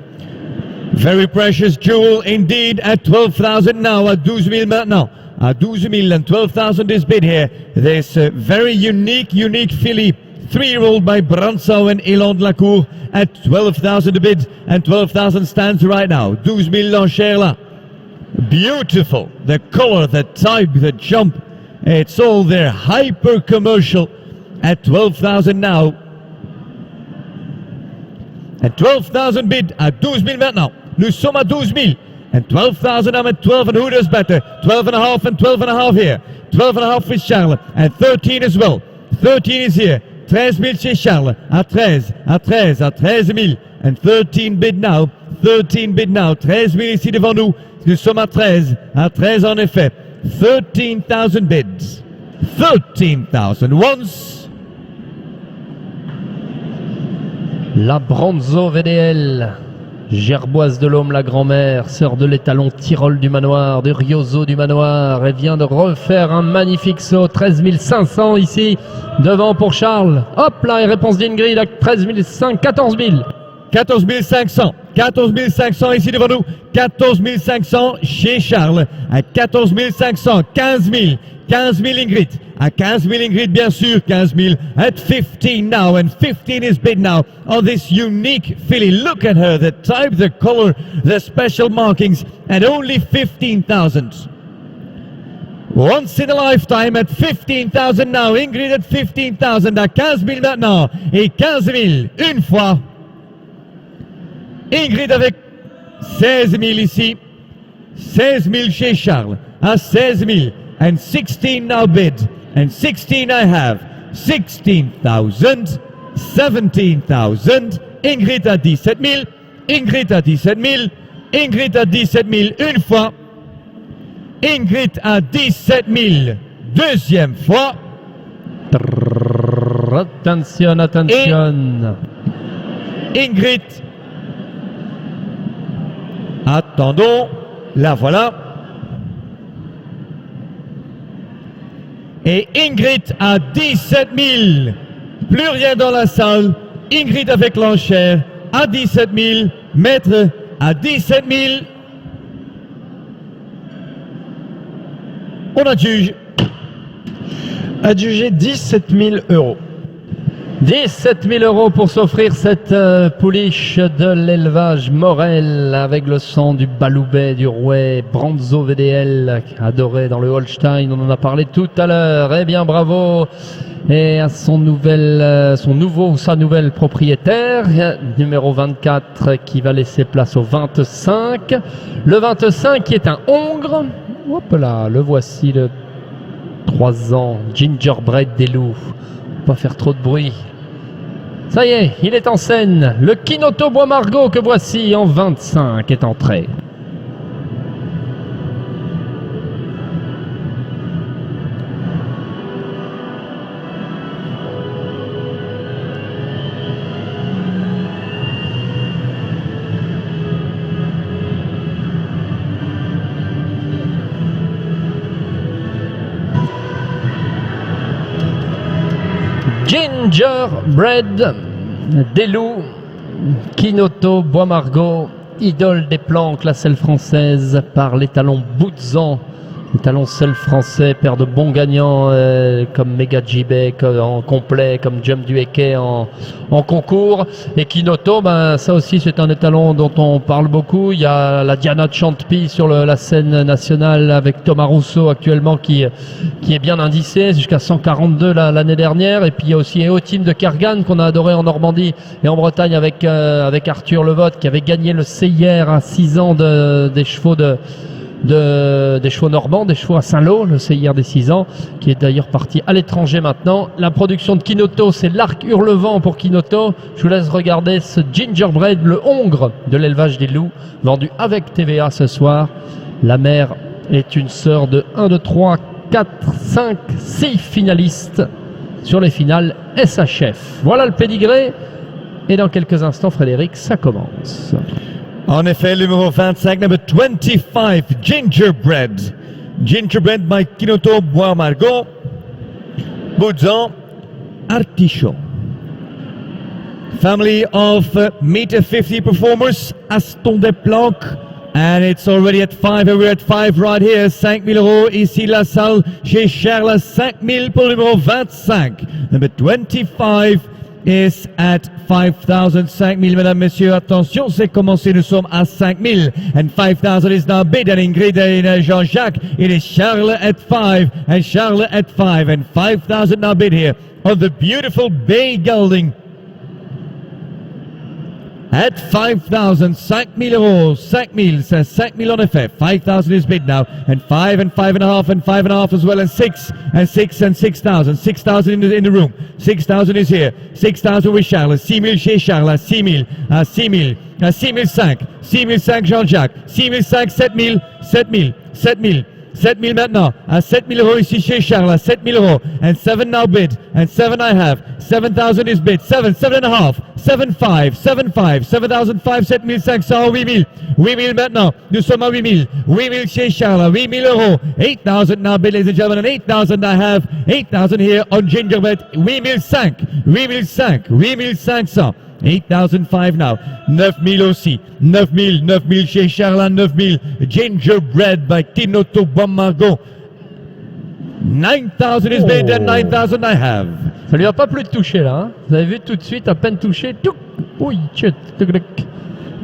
Very precious jewel indeed at 12,000 now. À 12 000 maintenant. À 12 000 and 12,000 is bid here. This very unique filly. 3-year-old by Branson and Élan de la Cour at 12,000 a bid. And 12,000 stands right now. 12 000 l'enchère là. Beautiful. The color, the type, the jump. It's all there. Hyper commercial at 12,000 now. And 12,000 bid at 12 000 maintenant. Nous sommes à 12 000. And 12,000 I'm at 12 and who does better? 12,500 and 12,500 here. 12,500 with Charles and 13 as well. 13 is here. 13 000 chez Charles. À 13 000. And 13 bid now. 13 bid now. 13 000 ici devant nous. Nous sommes à 13 en effet. 13,000 bids. 13,000 once. La Branson VDL, Gerboise de l'Homme, la grand-mère, sœur de l'étalon Tyrol du manoir, de Riozo du manoir, elle vient de refaire un magnifique saut, 13 500 ici, devant pour Charles. Hop là, et réponse d'Ingrid à 13 500, 14 000. 14 500. 14 500 ici devant nous. 14 500 chez Charles. À 14 500. 15 000. 15 000 Ingrid. À 15 000 Ingrid, bien sûr. 15 000 at 15 now. And 15 is bid now on this unique filly. Look at her. The type, the color, the special markings. At only 15,000. Once in a lifetime at 15,000 now. Ingrid at 15,000. À 15 000 maintenant. Et 15 000 une fois. Ingrid avec 16 000 ici. 16 000 chez Charles. À 16 000. And 16 now bid. And 16 I have. 16,000. 17,000. Ingrid à 17 000. Ingrid à 17 000. Ingrid à 17 000 une fois. Ingrid à 17 000 deuxième fois. Attention, attention. Ingrid. Attendons. La voilà. Et Ingrid à 17 000. Plus rien dans la salle. Ingrid avec l'enchère à 17 000. Maître à 17 000. On adjuge. Adjugé 17 000 euros. 17 000 euros pour s'offrir cette pouliche de l'élevage Morel avec le sang du Baloubet, du Rouet, Branson VDL, adoré dans le Holstein, on en a parlé tout à l'heure. Eh bien, bravo et à sa nouvelle propriétaire, numéro 24, qui va laisser place au 25. Le 25 qui est un Hongre. Hop là, le voici, le 3 ans, Gingerbread des loups. Pas faire trop de bruit. Ça y est, il est en scène. Le Kinoto Bois Margot que voici en 25 est entré. Gingerbread des loups, Kinoto Bois-Margot, idole des planques, la selle française par l'étalon Boutzan. L'étalon seul français, perd de bons gagnants comme Mega Jibek en complet, comme Jump du Eke en concours. Et Kinoto, ça aussi c'est un étalon dont on parle beaucoup. Il y a la Diana de Chantepie sur la scène nationale avec Thomas Rousseau actuellement qui est bien indicé, jusqu'à 142 l'année dernière. Et puis il y a aussi Eotime de Kergan qu'on a adoré en Normandie et en Bretagne avec Arthur Levotte qui avait gagné le CIR à 6 ans des chevaux des chevaux normands, des chevaux à Saint-Lô, le CIR des 6 ans, qui est d'ailleurs parti à l'étranger maintenant. La production de Kinoto, c'est l'Arc Hurlevent pour Kinoto. Je vous laisse regarder ce Gingerbread, le hongre de l'élevage des loups, vendu avec TVA ce soir. La mère est une sœur de 1, 2, 3, 4, 5, 6 finalistes sur les finales SHF. Voilà le pédigré. Et dans quelques instants, Frédéric, ça commence. En effet, le numéro 25, number 25, Gingerbread. Gingerbread by Kinoto Bois-Margot. Boutzan, Artichaut. Family of meter 50 performers, Aston des Planques. And it's already at 5, and we're at 5 right here. 5 000 euros ici la salle chez Charles. 5 000 pour le numéro 25. Number 25 is at 5,000, 5 000, mesdames, messieurs, attention, c'est commencé, nous sommes à 5 000, and 5,000 is now bid, and Ingrid and Jean-Jacques, it is Charles at 5, and Charles at 5, and 5,000 now bid here, on the beautiful Bay Gelding, at 5,000, 5 000 euros, 5 000, c'est 5 000 en effet, 5,000 is bid now, and 5 and 5.5 and 5.5 as well, and 6 and 6 and 6,000, 6,000 in the room, 6,000 is here, 6,000 with Charles, 6 000 chez Charles, 6 000, 6 000, 6 005, 6 005 Jean-Jacques, 6 005, 7 000, 7 000, 7 000, 7 000 maintenant, à 7 000 euros ici chez Charles, à 7 000 euros, and 7 now bid, and 7 I have, 7,000 is bid, 7, 7.5, 7,5, 7,5, 7,005, 7,500, 8 000, 8 000 maintenant, nous sommes à 8 000, 8 000 chez Charles, 8 000 euros, 8,000 now bid, ladies and gentlemen, and 8,000 I have, 8,000 here on Gingerbread, 8,005, 8,005, 8,500. 8,005 now, 9 000 aussi, 9 000 chez Charles, 9 000, Gingerbread by Kinoto Bois-Margot, 9,000 is bid and 9,000 I have. Ça lui a pas plu de toucher là, hein. Vous avez vu tout de suite, à peine touché, tout. Oui,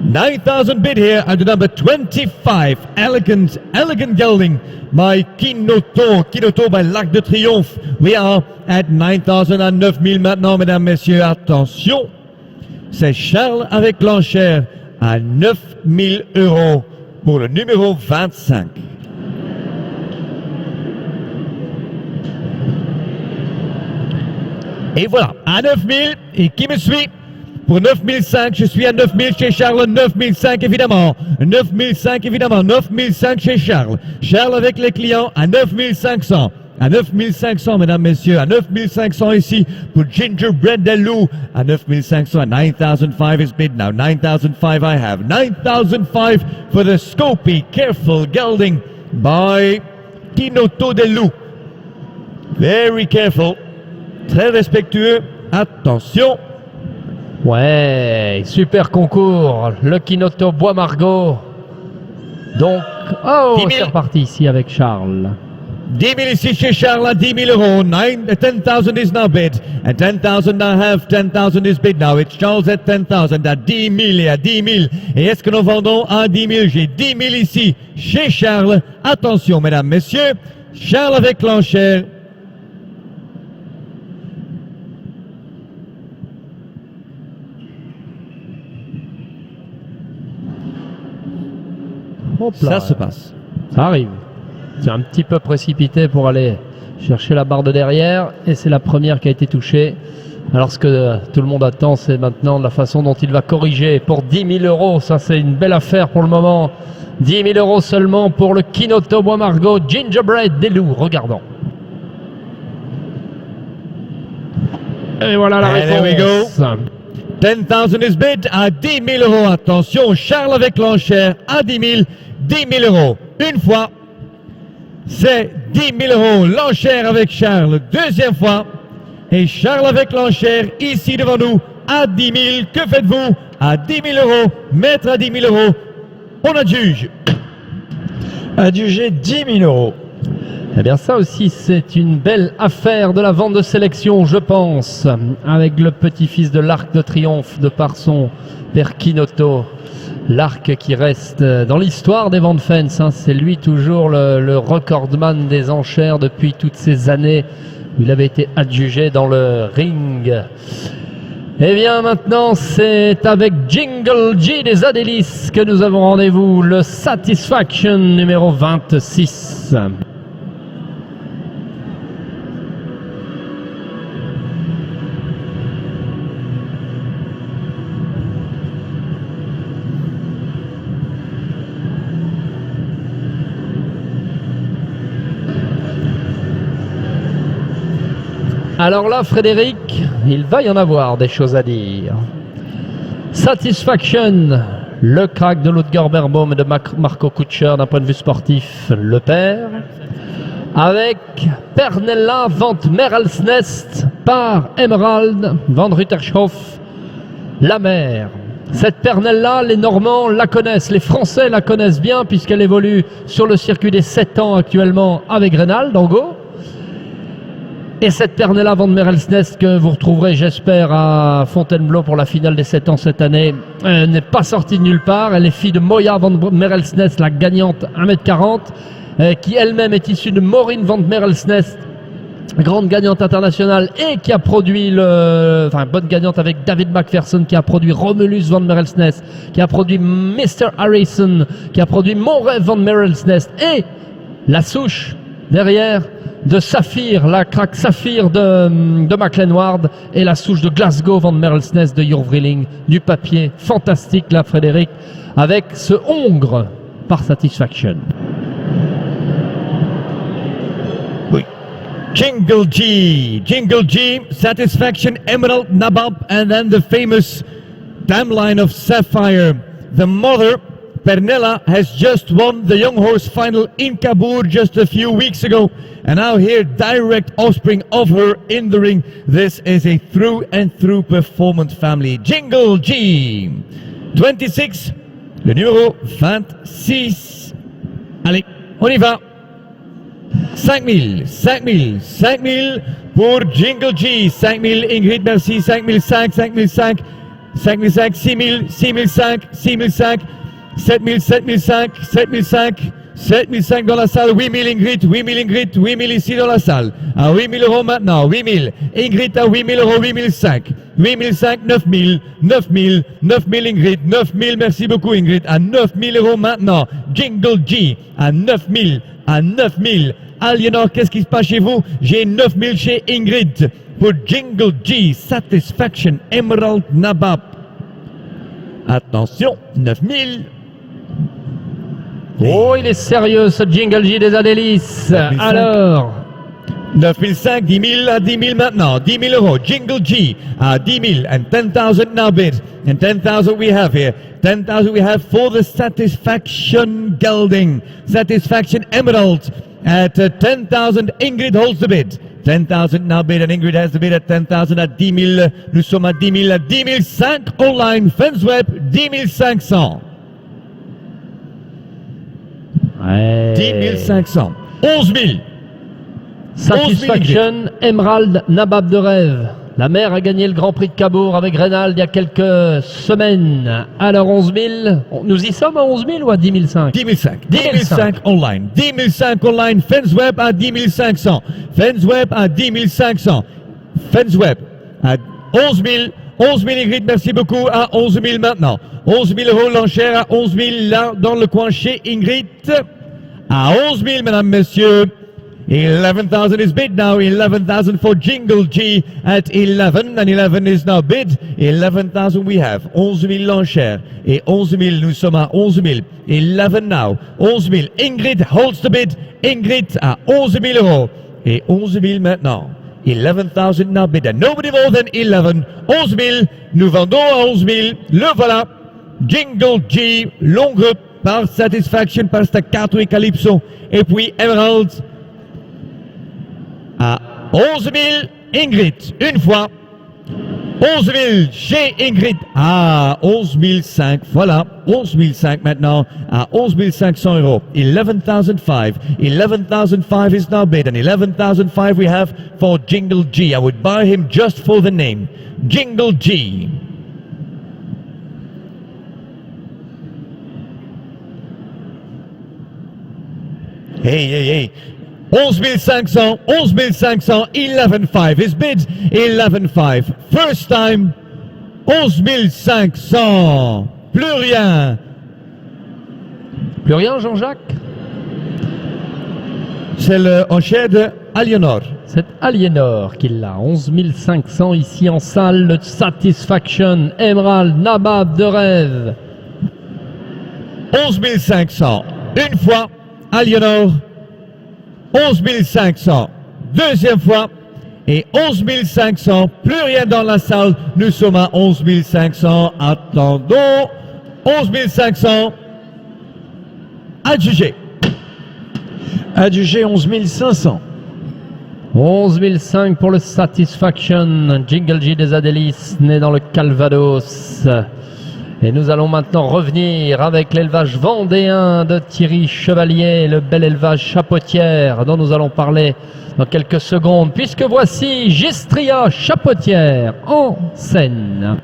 9,000 bid here at the number 25, elegant gelding by Kinoto by L'Arc de Triomphe. We are at 9,000 and 9 000 maintenant, mesdames, messieurs, attention. C'est Charles avec l'enchère à 9 000 euros pour le numéro 25. Et voilà, à 9 000, et qui me suit pour 9 005, je suis à 9 000 chez Charles, 9 005 évidemment, 9 005 évidemment, 9 005 chez Charles. Charles avec les clients à 9 500. À 9 500, mesdames, messieurs, à 9 500 ici pour Gingerbread des Loups. À 9 500, 9,005 is bid now. 9,005 I have. 9,005 for the Scopy Careful Gelding by Kinoto des Loups. Very careful. Très respectueux. Attention. Ouais, super concours. Le Kinoto Bois-Margot. Donc, c'est reparti ici avec Charles. 10 000 ici chez Charles à 10 000 euros. 10,000 is now bid. And 10,000 I have. 10,000 is bid now. It's Charles at 10,000. À 10 000 et à 10 000. Et est-ce que nous vendons à 10 000? J'ai 10 000 ici chez Charles. Attention, mesdames, messieurs. Charles avec l'enchère. Ça se passe. Ça arrive. C'est un petit peu précipité pour aller chercher la barre de derrière. Et c'est la première qui a été touchée. Alors ce que tout le monde attend, c'est maintenant la façon dont il va corriger. Pour 10 000 euros, ça c'est une belle affaire pour le moment. 10 000 euros seulement pour le Kinoto Bois-Margot Gingerbread des Loups. Regardons. Et voilà la réponse. 10,000 is bid à 10 000 euros. Attention, Charles avec l'enchère à 10 000. 10 000 euros. Une fois, c'est 10 000 euros. L'enchère avec Charles. Deuxième fois, Et Charles avec l'enchère ici devant nous à 10 000. Que faites-vous? À 10 000 euros, maître à 10 000 euros. On adjuge. Adjugé 10 000 euros. Eh bien ça aussi c'est une belle affaire de la vente de sélection, je pense, avec le petit-fils de l'Arc de Triomphe de par son père Kinoto. L'Arc qui reste dans l'histoire des ventes fence, hein. C'est lui toujours le recordman des enchères depuis toutes ces années où il avait été adjugé dans le ring. Eh bien maintenant c'est avec Jingle G des Adélis que nous avons rendez-vous, le Satisfaction numéro 26. Alors là, Frédéric, il va y en avoir des choses à dire. Satisfaction, le crack de Ludger Beerbaum et de Marco Kutscher d'un point de vue sportif, le père. Avec Pernella van Merelsnest par Emerald van Ruttershoff, la mère. Cette Pernella, les Normands la connaissent, les Français la connaissent bien puisqu'elle évolue sur le circuit des 7 ans actuellement avec Reynald en Go. Et cette Pernella van Merelsnest que vous retrouverez, j'espère, à Fontainebleau pour la finale des 7 ans cette année, n'est pas sortie de nulle part. Elle est fille de Moya van Merelsnest, la gagnante 1m40, qui elle-même est issue de Maureen van Merelsnest, grande gagnante internationale et qui a produit bonne gagnante avec David McPherson, qui a produit Romulus van Merelsnest, qui a produit Mr. Harrison, qui a produit Moray van Merelsnest et la souche derrière de Saphir, la craque Saphir de McLenward et la souche de Glasgow van Merelsnest de Jurvrilling. Du papier fantastique là, Frédéric, avec ce Hongre par Satisfaction. Oui. Jingle G, Satisfaction, Emerald, Nabab, and then the famous dam line of Sapphire. The mother, Pernella, has just won the young horse final in Cabourg just a few weeks ago. And now here, direct offspring of her in the ring. This is a through and through performance family. Jingle G. 26, le numéro 26. Allez, on y va. 5 000 pour Jingle G. 5 000, Ingrid, merci. 5 500, 5 500, 5 500, 6 000, 6 500, 6 500, 7 000, 7 500, 7 500. 7 500 dans la salle, 8 000 Ingrid, 8 000 Ingrid, 8 000 ici dans la salle. À 8 000 euros maintenant, 8 000. Ingrid à 8 000 euros, 8 500. 8 500, 9 000, 9 000, 9 000 Ingrid, 9 000, merci beaucoup Ingrid. À 9 000 euros maintenant, Jingle G à 9 000, à 9 000. Aliénor, qu'est-ce qui se passe chez vous? J'ai 9 000 chez Ingrid pour Jingle G, Satisfaction, Emerald, Nabab. Attention, 9 000. Oh, il est sérieux ce Jingle G des Adélis. Alors 9,500, 10 000 à 10 000 maintenant, 10 000 euros, Jingle G à 10 000 and 10,000 now bid, and 10,000 we have here, 10,000 we have for the Satisfaction Gelding, Satisfaction Emerald at 10,000, Ingrid holds the bid, 10,000 now bid and Ingrid has the bid at 10,000 à 10 000, nous sommes à 10 000, à 10 500 online, Fensweb, 10 500. ouais. 10 500, 11 000. Satisfaction, Emerald, Nabab de rêve. La mère a gagné le Grand Prix de Cabourg avec Reynald il y a quelques semaines. Alors 11 000, nous y sommes à 11 000 ou à 10 500? 10 500, 10 500 online, 10 500 online, Fensweb à 10 500, Fensweb à 10 500, Fensweb à 11 000, 11 000 Ingrid, merci beaucoup, à 11 000 maintenant, 11 000 euros l'enchère à 11 000 là dans le coin chez Ingrid, à 11 000 mesdames, messieurs. 11,000 is bid now, 11,000 for Jingle G at 11, and 11 is now bid, 11,000 we have, 11 000 l'enchère, et 11 000, nous sommes à 11 000, 11 now, 11 000, Ingrid holds the bid, Ingrid à 11 000 euros, et 11 000 maintenant, 11,000 now bid, and nobody more than 11, 11 000, nous vendons à 11 000, le voilà, Jingle G, longue par Satisfaction, par Staccato et Calypso, et puis Emerald, à 11 000, Ingrid, une fois. 11 000 chez Ingrid. Ah, 11 500. Voilà, 11 500 maintenant à 11 500 euros. 11,500. 11,500 is now bid. And 11,500 we have for Jingle G. I would buy him just for the name. Jingle G. Hey. 11 500, 11 500, 11,500 is bid, 11,500. First time, 11 500. Plus rien. Plus rien, Jean-Jacques? C'est le enchère de Aliénor. C'est Aliénor qui l'a. 11 500 ici en salle. Le Satisfaction, Emerald, Nabab de rêve. 11 500. Une fois, Aliénor. 11 500. Deuxième fois. Et 11 500. Plus rien dans la salle. Nous sommes à 11 500. Attendons. 11 500. Adjugé. Adjugé 11 500. 11 500 pour le Satisfaction. Jingle G des Adélis, né dans le Calvados. Et nous allons maintenant revenir avec l'élevage vendéen de Thierry Chevalier, le bel élevage Chapotière dont nous allons parler dans quelques secondes, puisque voici Gistria Chapotière en scène.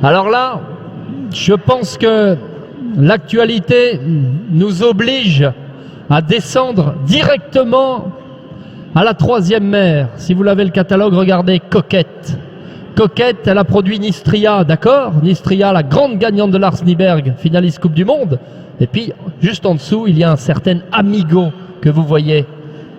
Alors là, je pense que l'actualité nous oblige à descendre directement à la troisième mer. Si vous l'avez le catalogue, regardez Coquette. Coquette, elle a produit Nistria, d'accord? Nistria, la grande gagnante de Lars Nyberg, finaliste Coupe du Monde. Et puis, juste en dessous, il y a un certain Amigo que vous voyez,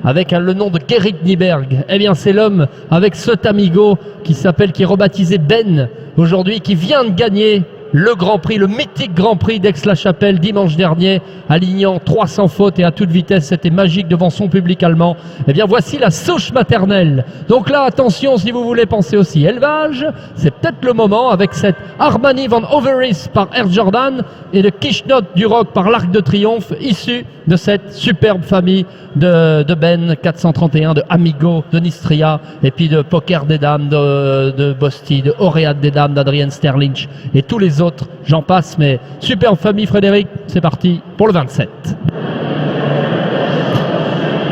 avec le nom de Gerrit Nyberg. Eh bien, c'est l'homme avec cet Amigo qui est rebaptisé Ben aujourd'hui, qui vient de gagner le Grand Prix, le mythique Grand Prix d'Aix-la-Chapelle dimanche dernier, alignant 300 fautes et à toute vitesse. C'était magique devant son public allemand. Eh bien, voici la souche maternelle. Donc là, attention, si vous voulez penser aussi élevage, c'est peut-être le moment avec cette Armani Van Overis par Air Jordan et le Kishnot du Rock par l'Arc de Triomphe, issu de cette superbe famille de Ben 431, de Amigo, de Nistria, et puis de Poker des Dames, de Bosti, de Auréade des Dames, d'Adrienne Sterling et tous les autres, j'en passe, mais superbe famille. Frédéric, c'est parti pour le 27.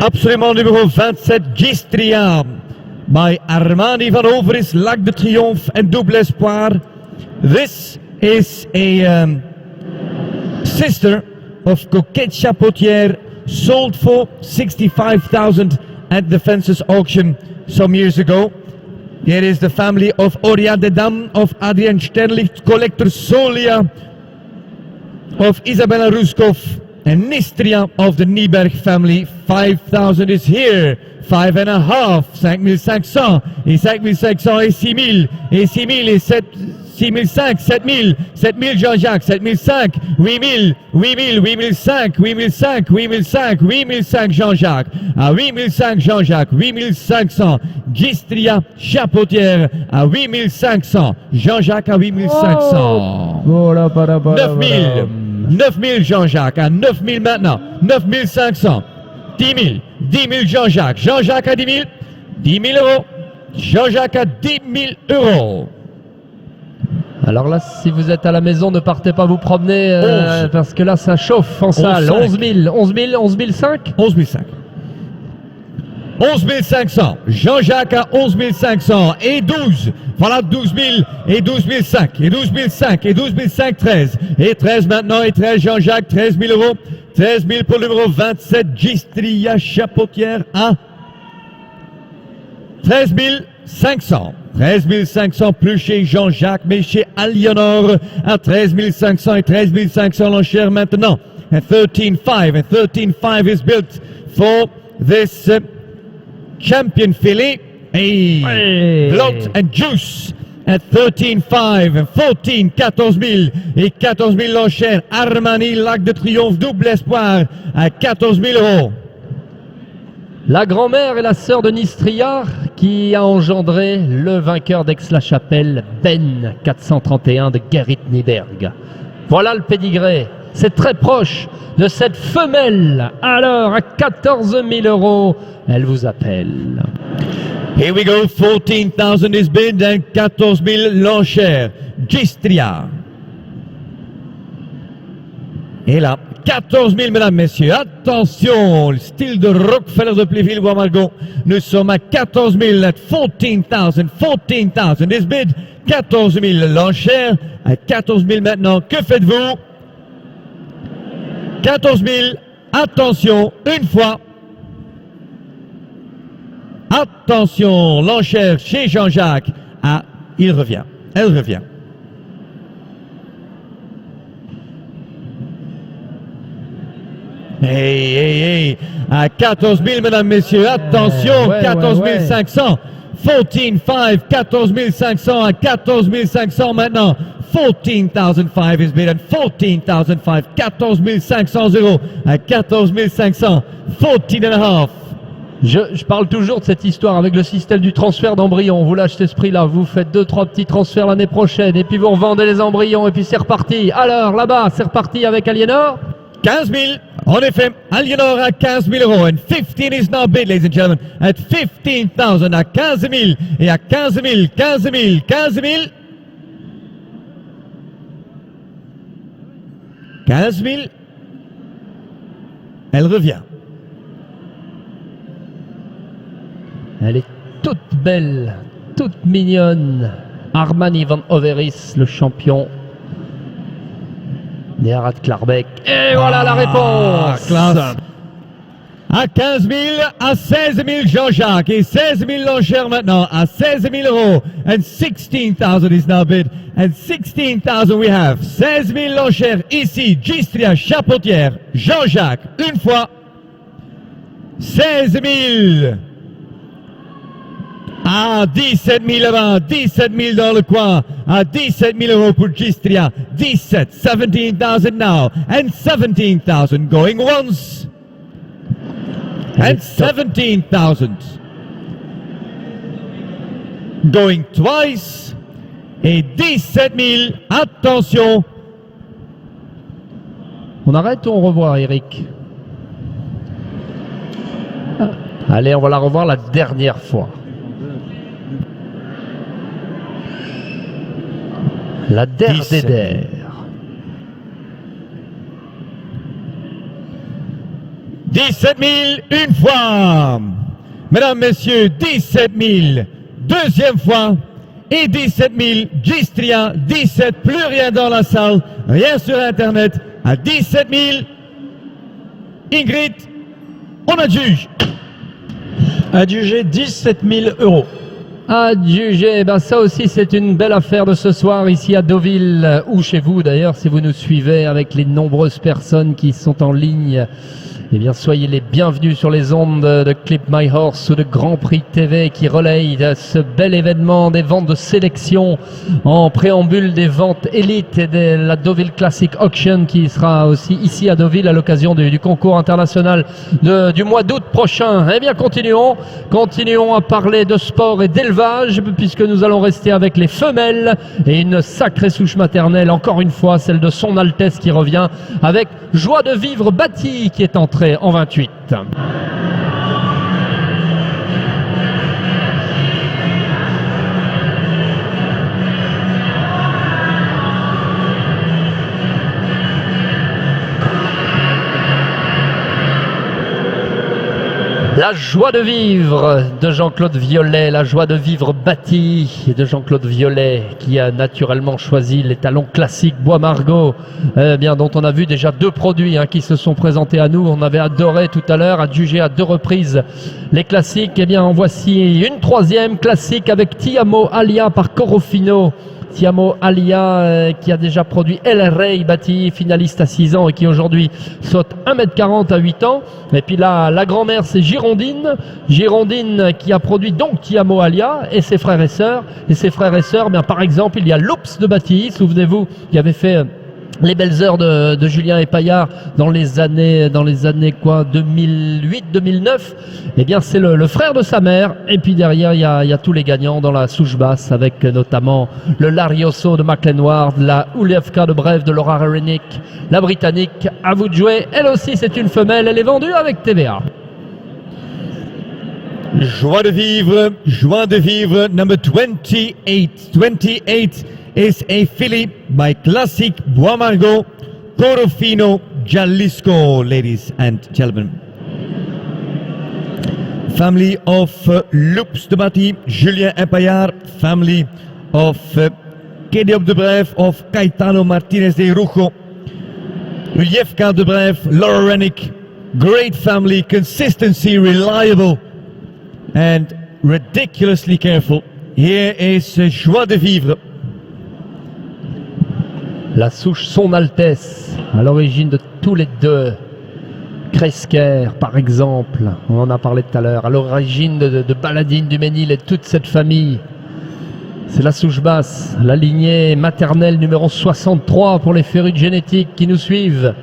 Absolument, numéro 27, Gistria by Armani Van Overis, l'Arc de Triomphe and Double Espoir. This is a sister of Coquette Chapotière, sold for 65,000 at the Fences auction some years ago. Here is the family of Auréade des Dames, of Adrian Sterlich, Collector Solia, of Isabella Ruskov, and Nistria of the Nyberg family. 5,000 is here. 5,500, 5,500, et 5,500 et 6,000, et 6,000 et 6,500, 7,000, 7,000 Jean-Jacques, 7,500, 8,000, 8,000, 8,500, 8,500, 8,500, 8,500 Jean-Jacques, à 8,500 Jean-Jacques, 8,500, Gistria Chapotière à 8,500, Jean-Jacques à 8,500. 9,000, 9,000 Jean-Jacques, à 9,000 maintenant, 9,500, 10,000, 10,000 Jean-Jacques, Jean-Jacques à 10,000, 10,000 euros, Jean-Jacques à 10,000 euros. Alors là, si vous êtes à la maison, ne partez pas vous promener, parce que là, ça chauffe en salle. 11 000, 11 000, 11 500 11 500. 11 500, Jean-Jacques à 11 500 et 12, voilà 12 000 et 12 500 et 12 500 et 12 500, 13 et 13 maintenant et 13 Jean-Jacques, 13 000 euros, 13 000 pour le numéro 27, Gistria Chapotière à 13 500. 13 500 plus chez Jean-Jacques, mais chez Aliénor à 13 500 et 13 500 l'enchère maintenant. And 13,500 and 13,500 is built for this champion filly. Hey. Blood and Juice at 13,500 and 14, 14 000 et 14 000 l'enchère. Armani, l'Arc de Triomphe, double espoir à 14 000 euros. La grand-mère et la sœur de Nistria qui a engendré le vainqueur d'Aix-la-Chapelle, Ben 431 de Gerrit Nyberg. Voilà le pédigré. C'est très proche de cette femelle. Alors, à 14 000 euros, elle vous appelle. Here we go, 14,000 is bid and 14 000 l'enchère. Gistria. Et là, 14 000, mesdames, messieurs. Attention, le style de Rockefeller de Pléville, Bois-Margot. Nous sommes à 14 000 at 14,000. 14,000 is bid. 14 000 l'enchère. À 14 000 maintenant, que faites-vous? 14 000, attention, une fois. Attention, l'enchère chez Jean-Jacques. Ah, il revient, elle revient. Hey, à 14 000, mesdames, messieurs, attention, 14 500. 14,500, 14 500 à 14 500 maintenant. 14,500 is bid and 14,500, 14 500 euros à 14 500. 14,5. Je parle toujours de cette histoire avec le système du transfert d'embryons. Vous lâchez ce prix-là, vous faites 2-3 petits transferts l'année prochaine et puis vous revendez les embryons et puis c'est reparti. Alors là-bas, c'est reparti avec Aliénor. 15 000, en effet, Aliénor à 15 000 euros. And 15 is now bid, ladies and gentlemen, at 15,000 à 15 000 et à 15 000, 15 000, 15 000. 15 000. Elle revient. Elle est toute belle, toute mignonne. Armani van Overijs, le champion des Harald Clarbeck. Et voilà la réponse. Classe. À 15 000, à 16 000 Jean-Jacques et 16 000 l'enchère maintenant à 16 000 euros. And 16,000 is now bid. And 16,000 we have. 16 000 l'enchère ici. Gistria, Chapotière, Jean-Jacques. Une fois. 16 000. À 17 000 là-bas, 17 000 dans le coin, à 17 000 euros pour Gistria, 17,000 now, and 17,000 going once, and 17,000 going twice, et 17 000, attention. On arrête ou on revoit, Eric? Allez, on va la revoir la dernière fois. La der des der. 17 000 une fois. Mesdames, messieurs, 17 000 deuxième fois. Et 17 000 Gistria, 17, plus rien dans la salle, rien sur Internet. À 17 000, Ingrid, on adjuge. Adjugé 17 000 euros. Adjugé, ben ça aussi c'est une belle affaire de ce soir ici à Deauville, ou chez vous d'ailleurs si vous nous suivez avec les nombreuses personnes qui sont en ligne. Eh bien, soyez les bienvenus sur les ondes de Clip My Horse ou de Grand Prix TV qui relaye ce bel événement des ventes de sélection en préambule des ventes élites et de la Deauville Classic Auction qui sera aussi ici à Deauville à l'occasion du concours international du mois d'août prochain. Eh bien, continuons à parler de sport et d'élevage puisque nous allons rester avec les femelles et une sacrée souche maternelle, encore une fois, celle de Son Altesse qui revient avec Joie de Vivre Bâti qui est entrée en 28. La joie de vivre de Jean-Claude Violet, la joie de vivre bâtie de Jean-Claude Violet qui a naturellement choisi les talons classiques Bois-Margot, bien dont on a vu déjà 2 produits qui se sont présentés à nous. On avait adoré tout à l'heure, adjugé à 2 reprises les classiques. Eh bien en voici une 3e classique avec Ti Amo Alia par Corofino. Tiamo Alia qui a déjà produit El Rey Bati, finaliste à 6 ans et qui aujourd'hui saute 1m40 à 8 ans. Et puis là, la grand-mère c'est Girondine qui a produit donc Tiamo Alia et ses frères et sœurs. Et ses frères et sœurs, bien, par exemple, il y a l'Oups de Bati, souvenez-vous, qui avait fait les belles heures de Julien Epaillard dans les années quoi, 2008-2009. Eh bien, c'est le frère de sa mère. Et puis derrière, il y a tous les gagnants dans la souche basse, avec notamment le Larioso de McLenward, la Ulievka de Brève de Laura Renick, la Britannique. À vous de jouer. Elle aussi, c'est une femelle. Elle est vendue avec TVA. Joie de vivre, number 28. 28 is a filly by Classic Bois Margaux, Portofino, Jalisco, ladies and gentlemen. Family of Loups de Bati, Julien Epaillard, family of Kédiop de Brève, of Caetano Martinez de Rujo, Ulievka de Brève, Laura Renick, great family, consistency, reliable, and ridiculously careful. Here is Joie de vivre. La souche Son Altesse, à l'origine de tous les deux. Kresker, par exemple, on en a parlé tout à l'heure, à l'origine de Baladine, du Ménil et toute cette famille. C'est la souche basse, la lignée maternelle numéro 63 pour les férus de génétique qui nous suivent.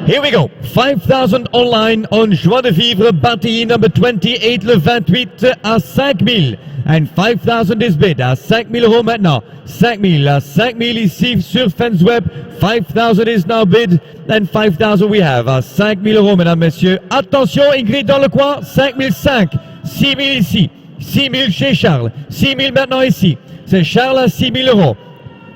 Here we go, 5000 online on Joie de vivre, Bati number 28, le 28 à 5000. And 5000 is bid à 5000 euros maintenant. 5000 à 5000 ici sur Fansweb. 5000 is now bid. And 5000 we have à 5000 euros, mesdames, messieurs. Attention, Ingrid dans le coin. 5005. 6000 ici. 6000 chez Charles. 6000 maintenant ici. C'est Charles à 6000 euros.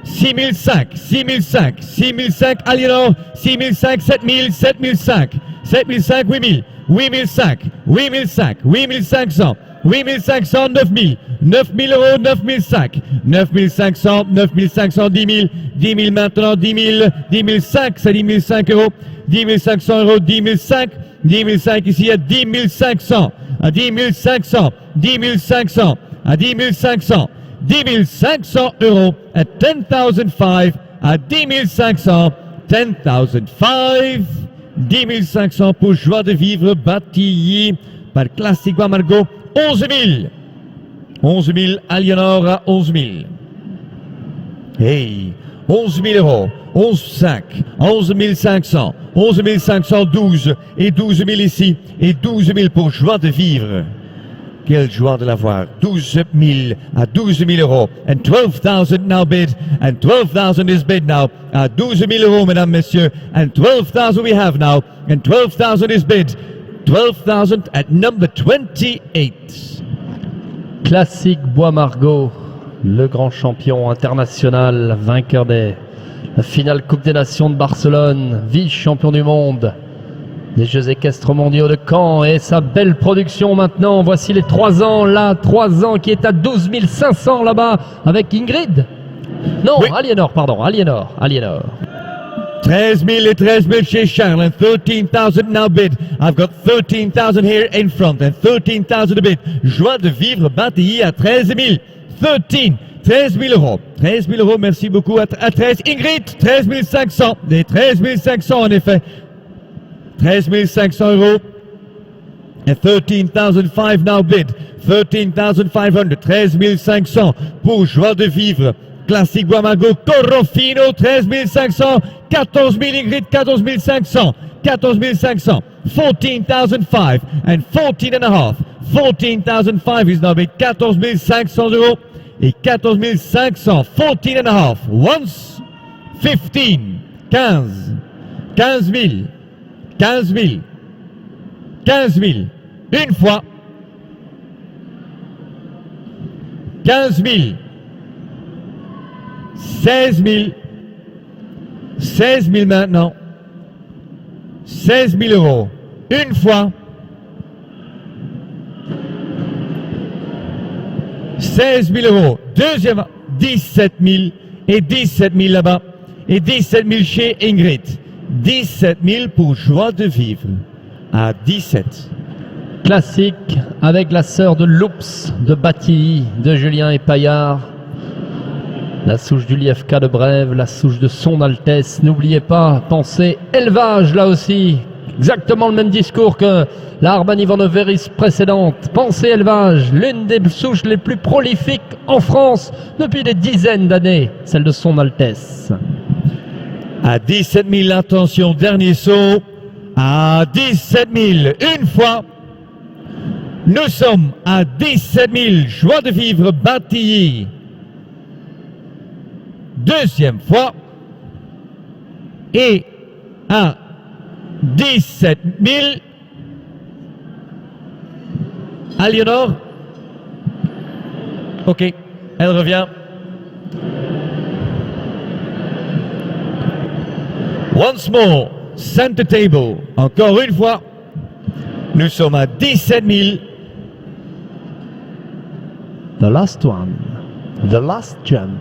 6005, 6005, 6005, Aliénor, 6005, 7000, 7005, 7005, 8000, 8005, 8005, 8500, 8500, 9000, 9000 euros, 9005, 9500, 9500, 10 000, 10 000 maintenant, 10 000, 10 500, c'est 10 500 euros, 10 500 euros, 10 500, 10 500 ici à 10 500, à 10 500, 10 500, à 10 500. 10 500 euros at 10,005 à 10 500, 10,005, 10 500 pour Joie de vivre, Bati par Classic Bois Margaux, 11 000. 11 000, Aliénor à 11 000. Hey, 11 000 euros, 11 5, 11 500, 11 500, 12 et 12 000 ici et 12 000 pour Joie de vivre. Quelle joie de l'avoir. 12 000 à 12 000 euros. And 12,000 now bid. And 12,000 is bid now. À 12 000 euros, mesdames, messieurs. And 12,000 we have now. And 12,000 is bid. 12,000 at number 28. Classic Bois Margaux, le grand champion international, vainqueur de la finale Coupe des Nations de Barcelone, vice-champion du monde des Jeux équestres mondiaux de Caen et sa belle production maintenant. Voici les 3 ans, là, 3 ans qui est à 12 500 là-bas avec Ingrid. Non, oui. Aliénor, pardon, Aliénor. 13 000 et 13 000 chez Charles and 13,000 now bid. I've got 13,000 here in front and 13,000 to bid. Joie de vivre, Bati à 13 000. 13 000 euros. 13 000 euros, merci beaucoup à 13. Ingrid, 13 500. Des 13 500 en effet. 13 500 euros. And 13,005 now bid. 13,500. 13 500 pour Joie de vivre. Classic Bois Margaux, Corofino, 13 500. 14 000 Ingrid, 14 500. 14 500. 14,005 and 14,500. 14,005 is now bid. 14 500 euros. Et 14 500. 14,500. Once. 15. 15. 15 000. 15 000, 15 000, une fois, 15 000, 16 000, 16 000 maintenant, 16 000 euros, une fois, 16 000 euros, deuxième, 17 000 et 17 000 là-bas, et 17 000 chez Ingrid. 17 000 pour Joie de vivre à 17. Classique avec la sœur de Loups de Bati, de Julien Epaillard. La souche du Liefka de Brève, la souche de Son Altesse. N'oubliez pas, pensez élevage là aussi. Exactement le même discours que la Arban Ivanoveris précédente. Pensez élevage, l'une des souches les plus prolifiques en France depuis des dizaines d'années, celle de Son Altesse. À 17 000, attention, dernier saut. À 17 000, une fois. Nous sommes à 17 000, joie de vivre, Batilly. Deuxième fois. Et à 17 000, Aliénor. Ok, elle revient. Once more, center table. Encore une fois, nous sommes à 17 000. The last one, the last jump.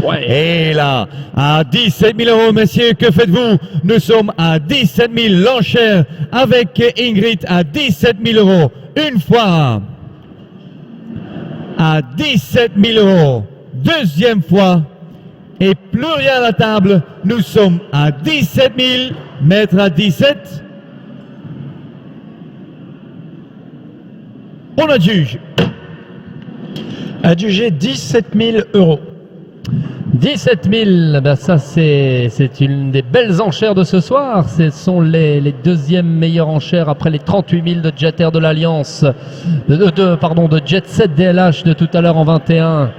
Ouais. Et là, à 17 000 euros, messieurs, que faites-vous? Nous sommes à 17 000, l'enchère avec Ingrid à 17 000 euros. Une fois. À 17 000 euros. Deuxième fois. Et plus rien à la table. Nous sommes à 17 000. Maître à 17. On adjuge. Adjugé 17 000 euros. 17 000, ben ça c'est une des belles enchères de ce soir. Ce sont les deuxièmes meilleures enchères après les 38 000 de Jet Air de l'Alliance, de Jet Set DLH de tout à l'heure en 21.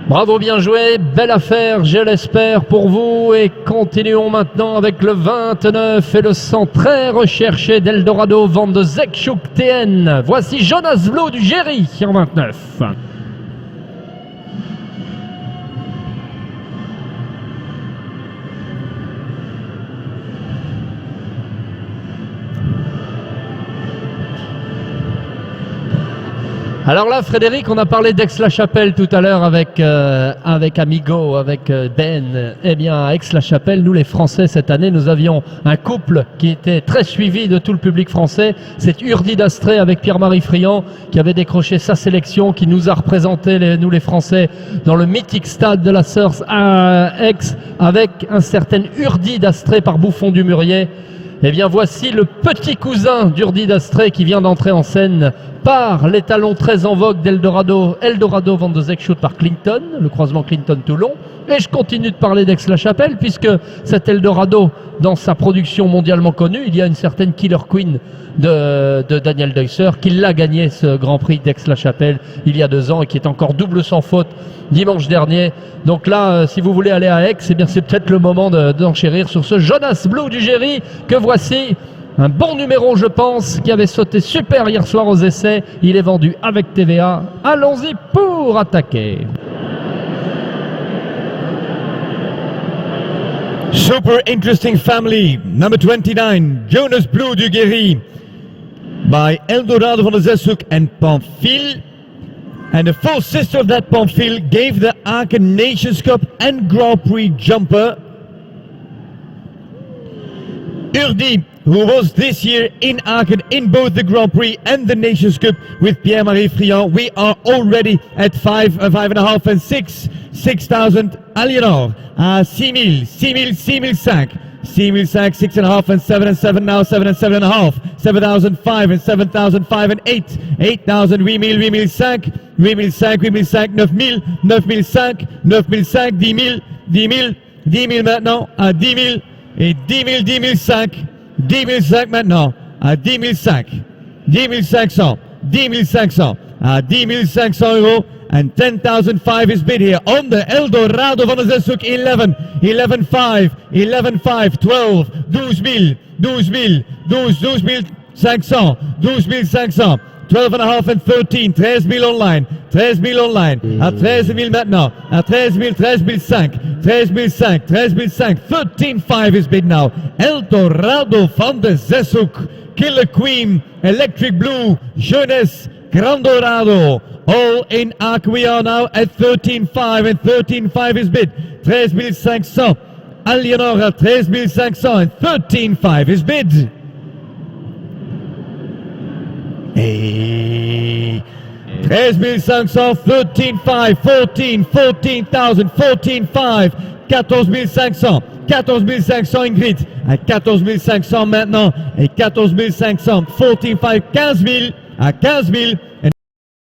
Bravo, bien joué, belle affaire, je l'espère pour vous. Et continuons maintenant avec le 29 et le 100 très recherché d'Eldorado, vente de Zekchuk TN. Voici Jonas Blue du Géry en 29. Alors là, Frédéric, on a parlé d'Aix-la-Chapelle tout à l'heure avec Amigo, avec Ben. Eh bien, à Aix-la-Chapelle, nous les Français, cette année, nous avions un couple qui était très suivi de tout le public français. C'est Urdi d'Astrée avec Pierre-Marie Friand qui avait décroché sa sélection, qui nous a représenté, nous les Français, dans le mythique stade de la Source à Aix, avec un certain Urdi d'Astrée par Bouffon du Murier. Eh bien, voici le petit cousin d'Urdi d'Astrée qui vient d'entrer en scène par les talons très en vogue d'Eldorado. Eldorado Van de Zekchut par Clinton, le croisement Clinton-Toulon. Et je continue de parler d'Aix-la-Chapelle puisque cet Eldorado, dans sa production mondialement connue, il y a une certaine Killer Queen de Daniel Deusser qui l'a gagné ce Grand Prix d'Aix-la-Chapelle il y a 2 ans et qui est encore double sans faute dimanche dernier. Donc là, si vous voulez aller à Aix, eh bien c'est peut-être le moment d'enchérir sur ce Jonas Blue du Géry que voici. Un bon numéro, je pense, qui avait sauté super hier soir aux essais. Il est vendu avec TVA. Allons-y pour attaquer. Super interesting family. Number 29, Jonas Blue du Géry. By Eldorado van de Zeshoek and Pamphile. And the full sister of that Pamphile gave the Aachen Nations Cup and Grand Prix jumper. Urdi, who was this year in Aachen in both the Grand Prix and the Nations Cup with Pierre-Marie Friand. We are already at 5.5 and 6,000. Aliénor, 6,000, 6,000, 6,500. 6,500, 6.5 and 7 and 7 now, 7 and 7.5, 7,005 and 7,005 and 8, 8,000, 8,000, 8,500, 8,500, 8,500, 9,000, 9,500, 9,500, 10,000, 10,000, 10,000 maintenant à 10,000 et 10,000, 10,500, 10,500 maintenant à 10,500, 10,500, 10,500 à 10,500 euros. And 10,005 is bid here on the Eldorado van de Zeshoek. 11, 11,5, 11,5, 12, 12,000, 12,000, 12,500, 12,500, 12,5 and 13, 13,000 online, 13,000 online, à 13,000 maintenant, à 13,000, 13,500, 13,500, 13,500, 13,500 is bid now. Eldorado van de Zeshoek, Killer Queen, Electric Blue, Jeunesse, Grand Dorado. All in Arc, we are now at 13,500 and 13,500 is bid. 13,500. Aliénor at 13,500 and 13,500 is bid. Et 13 500, 13,500, 14,000, 14,500, 14 500 Ingrid, à 14 500 maintenant, et 14 500, 14,500, 15 000, à 15 000.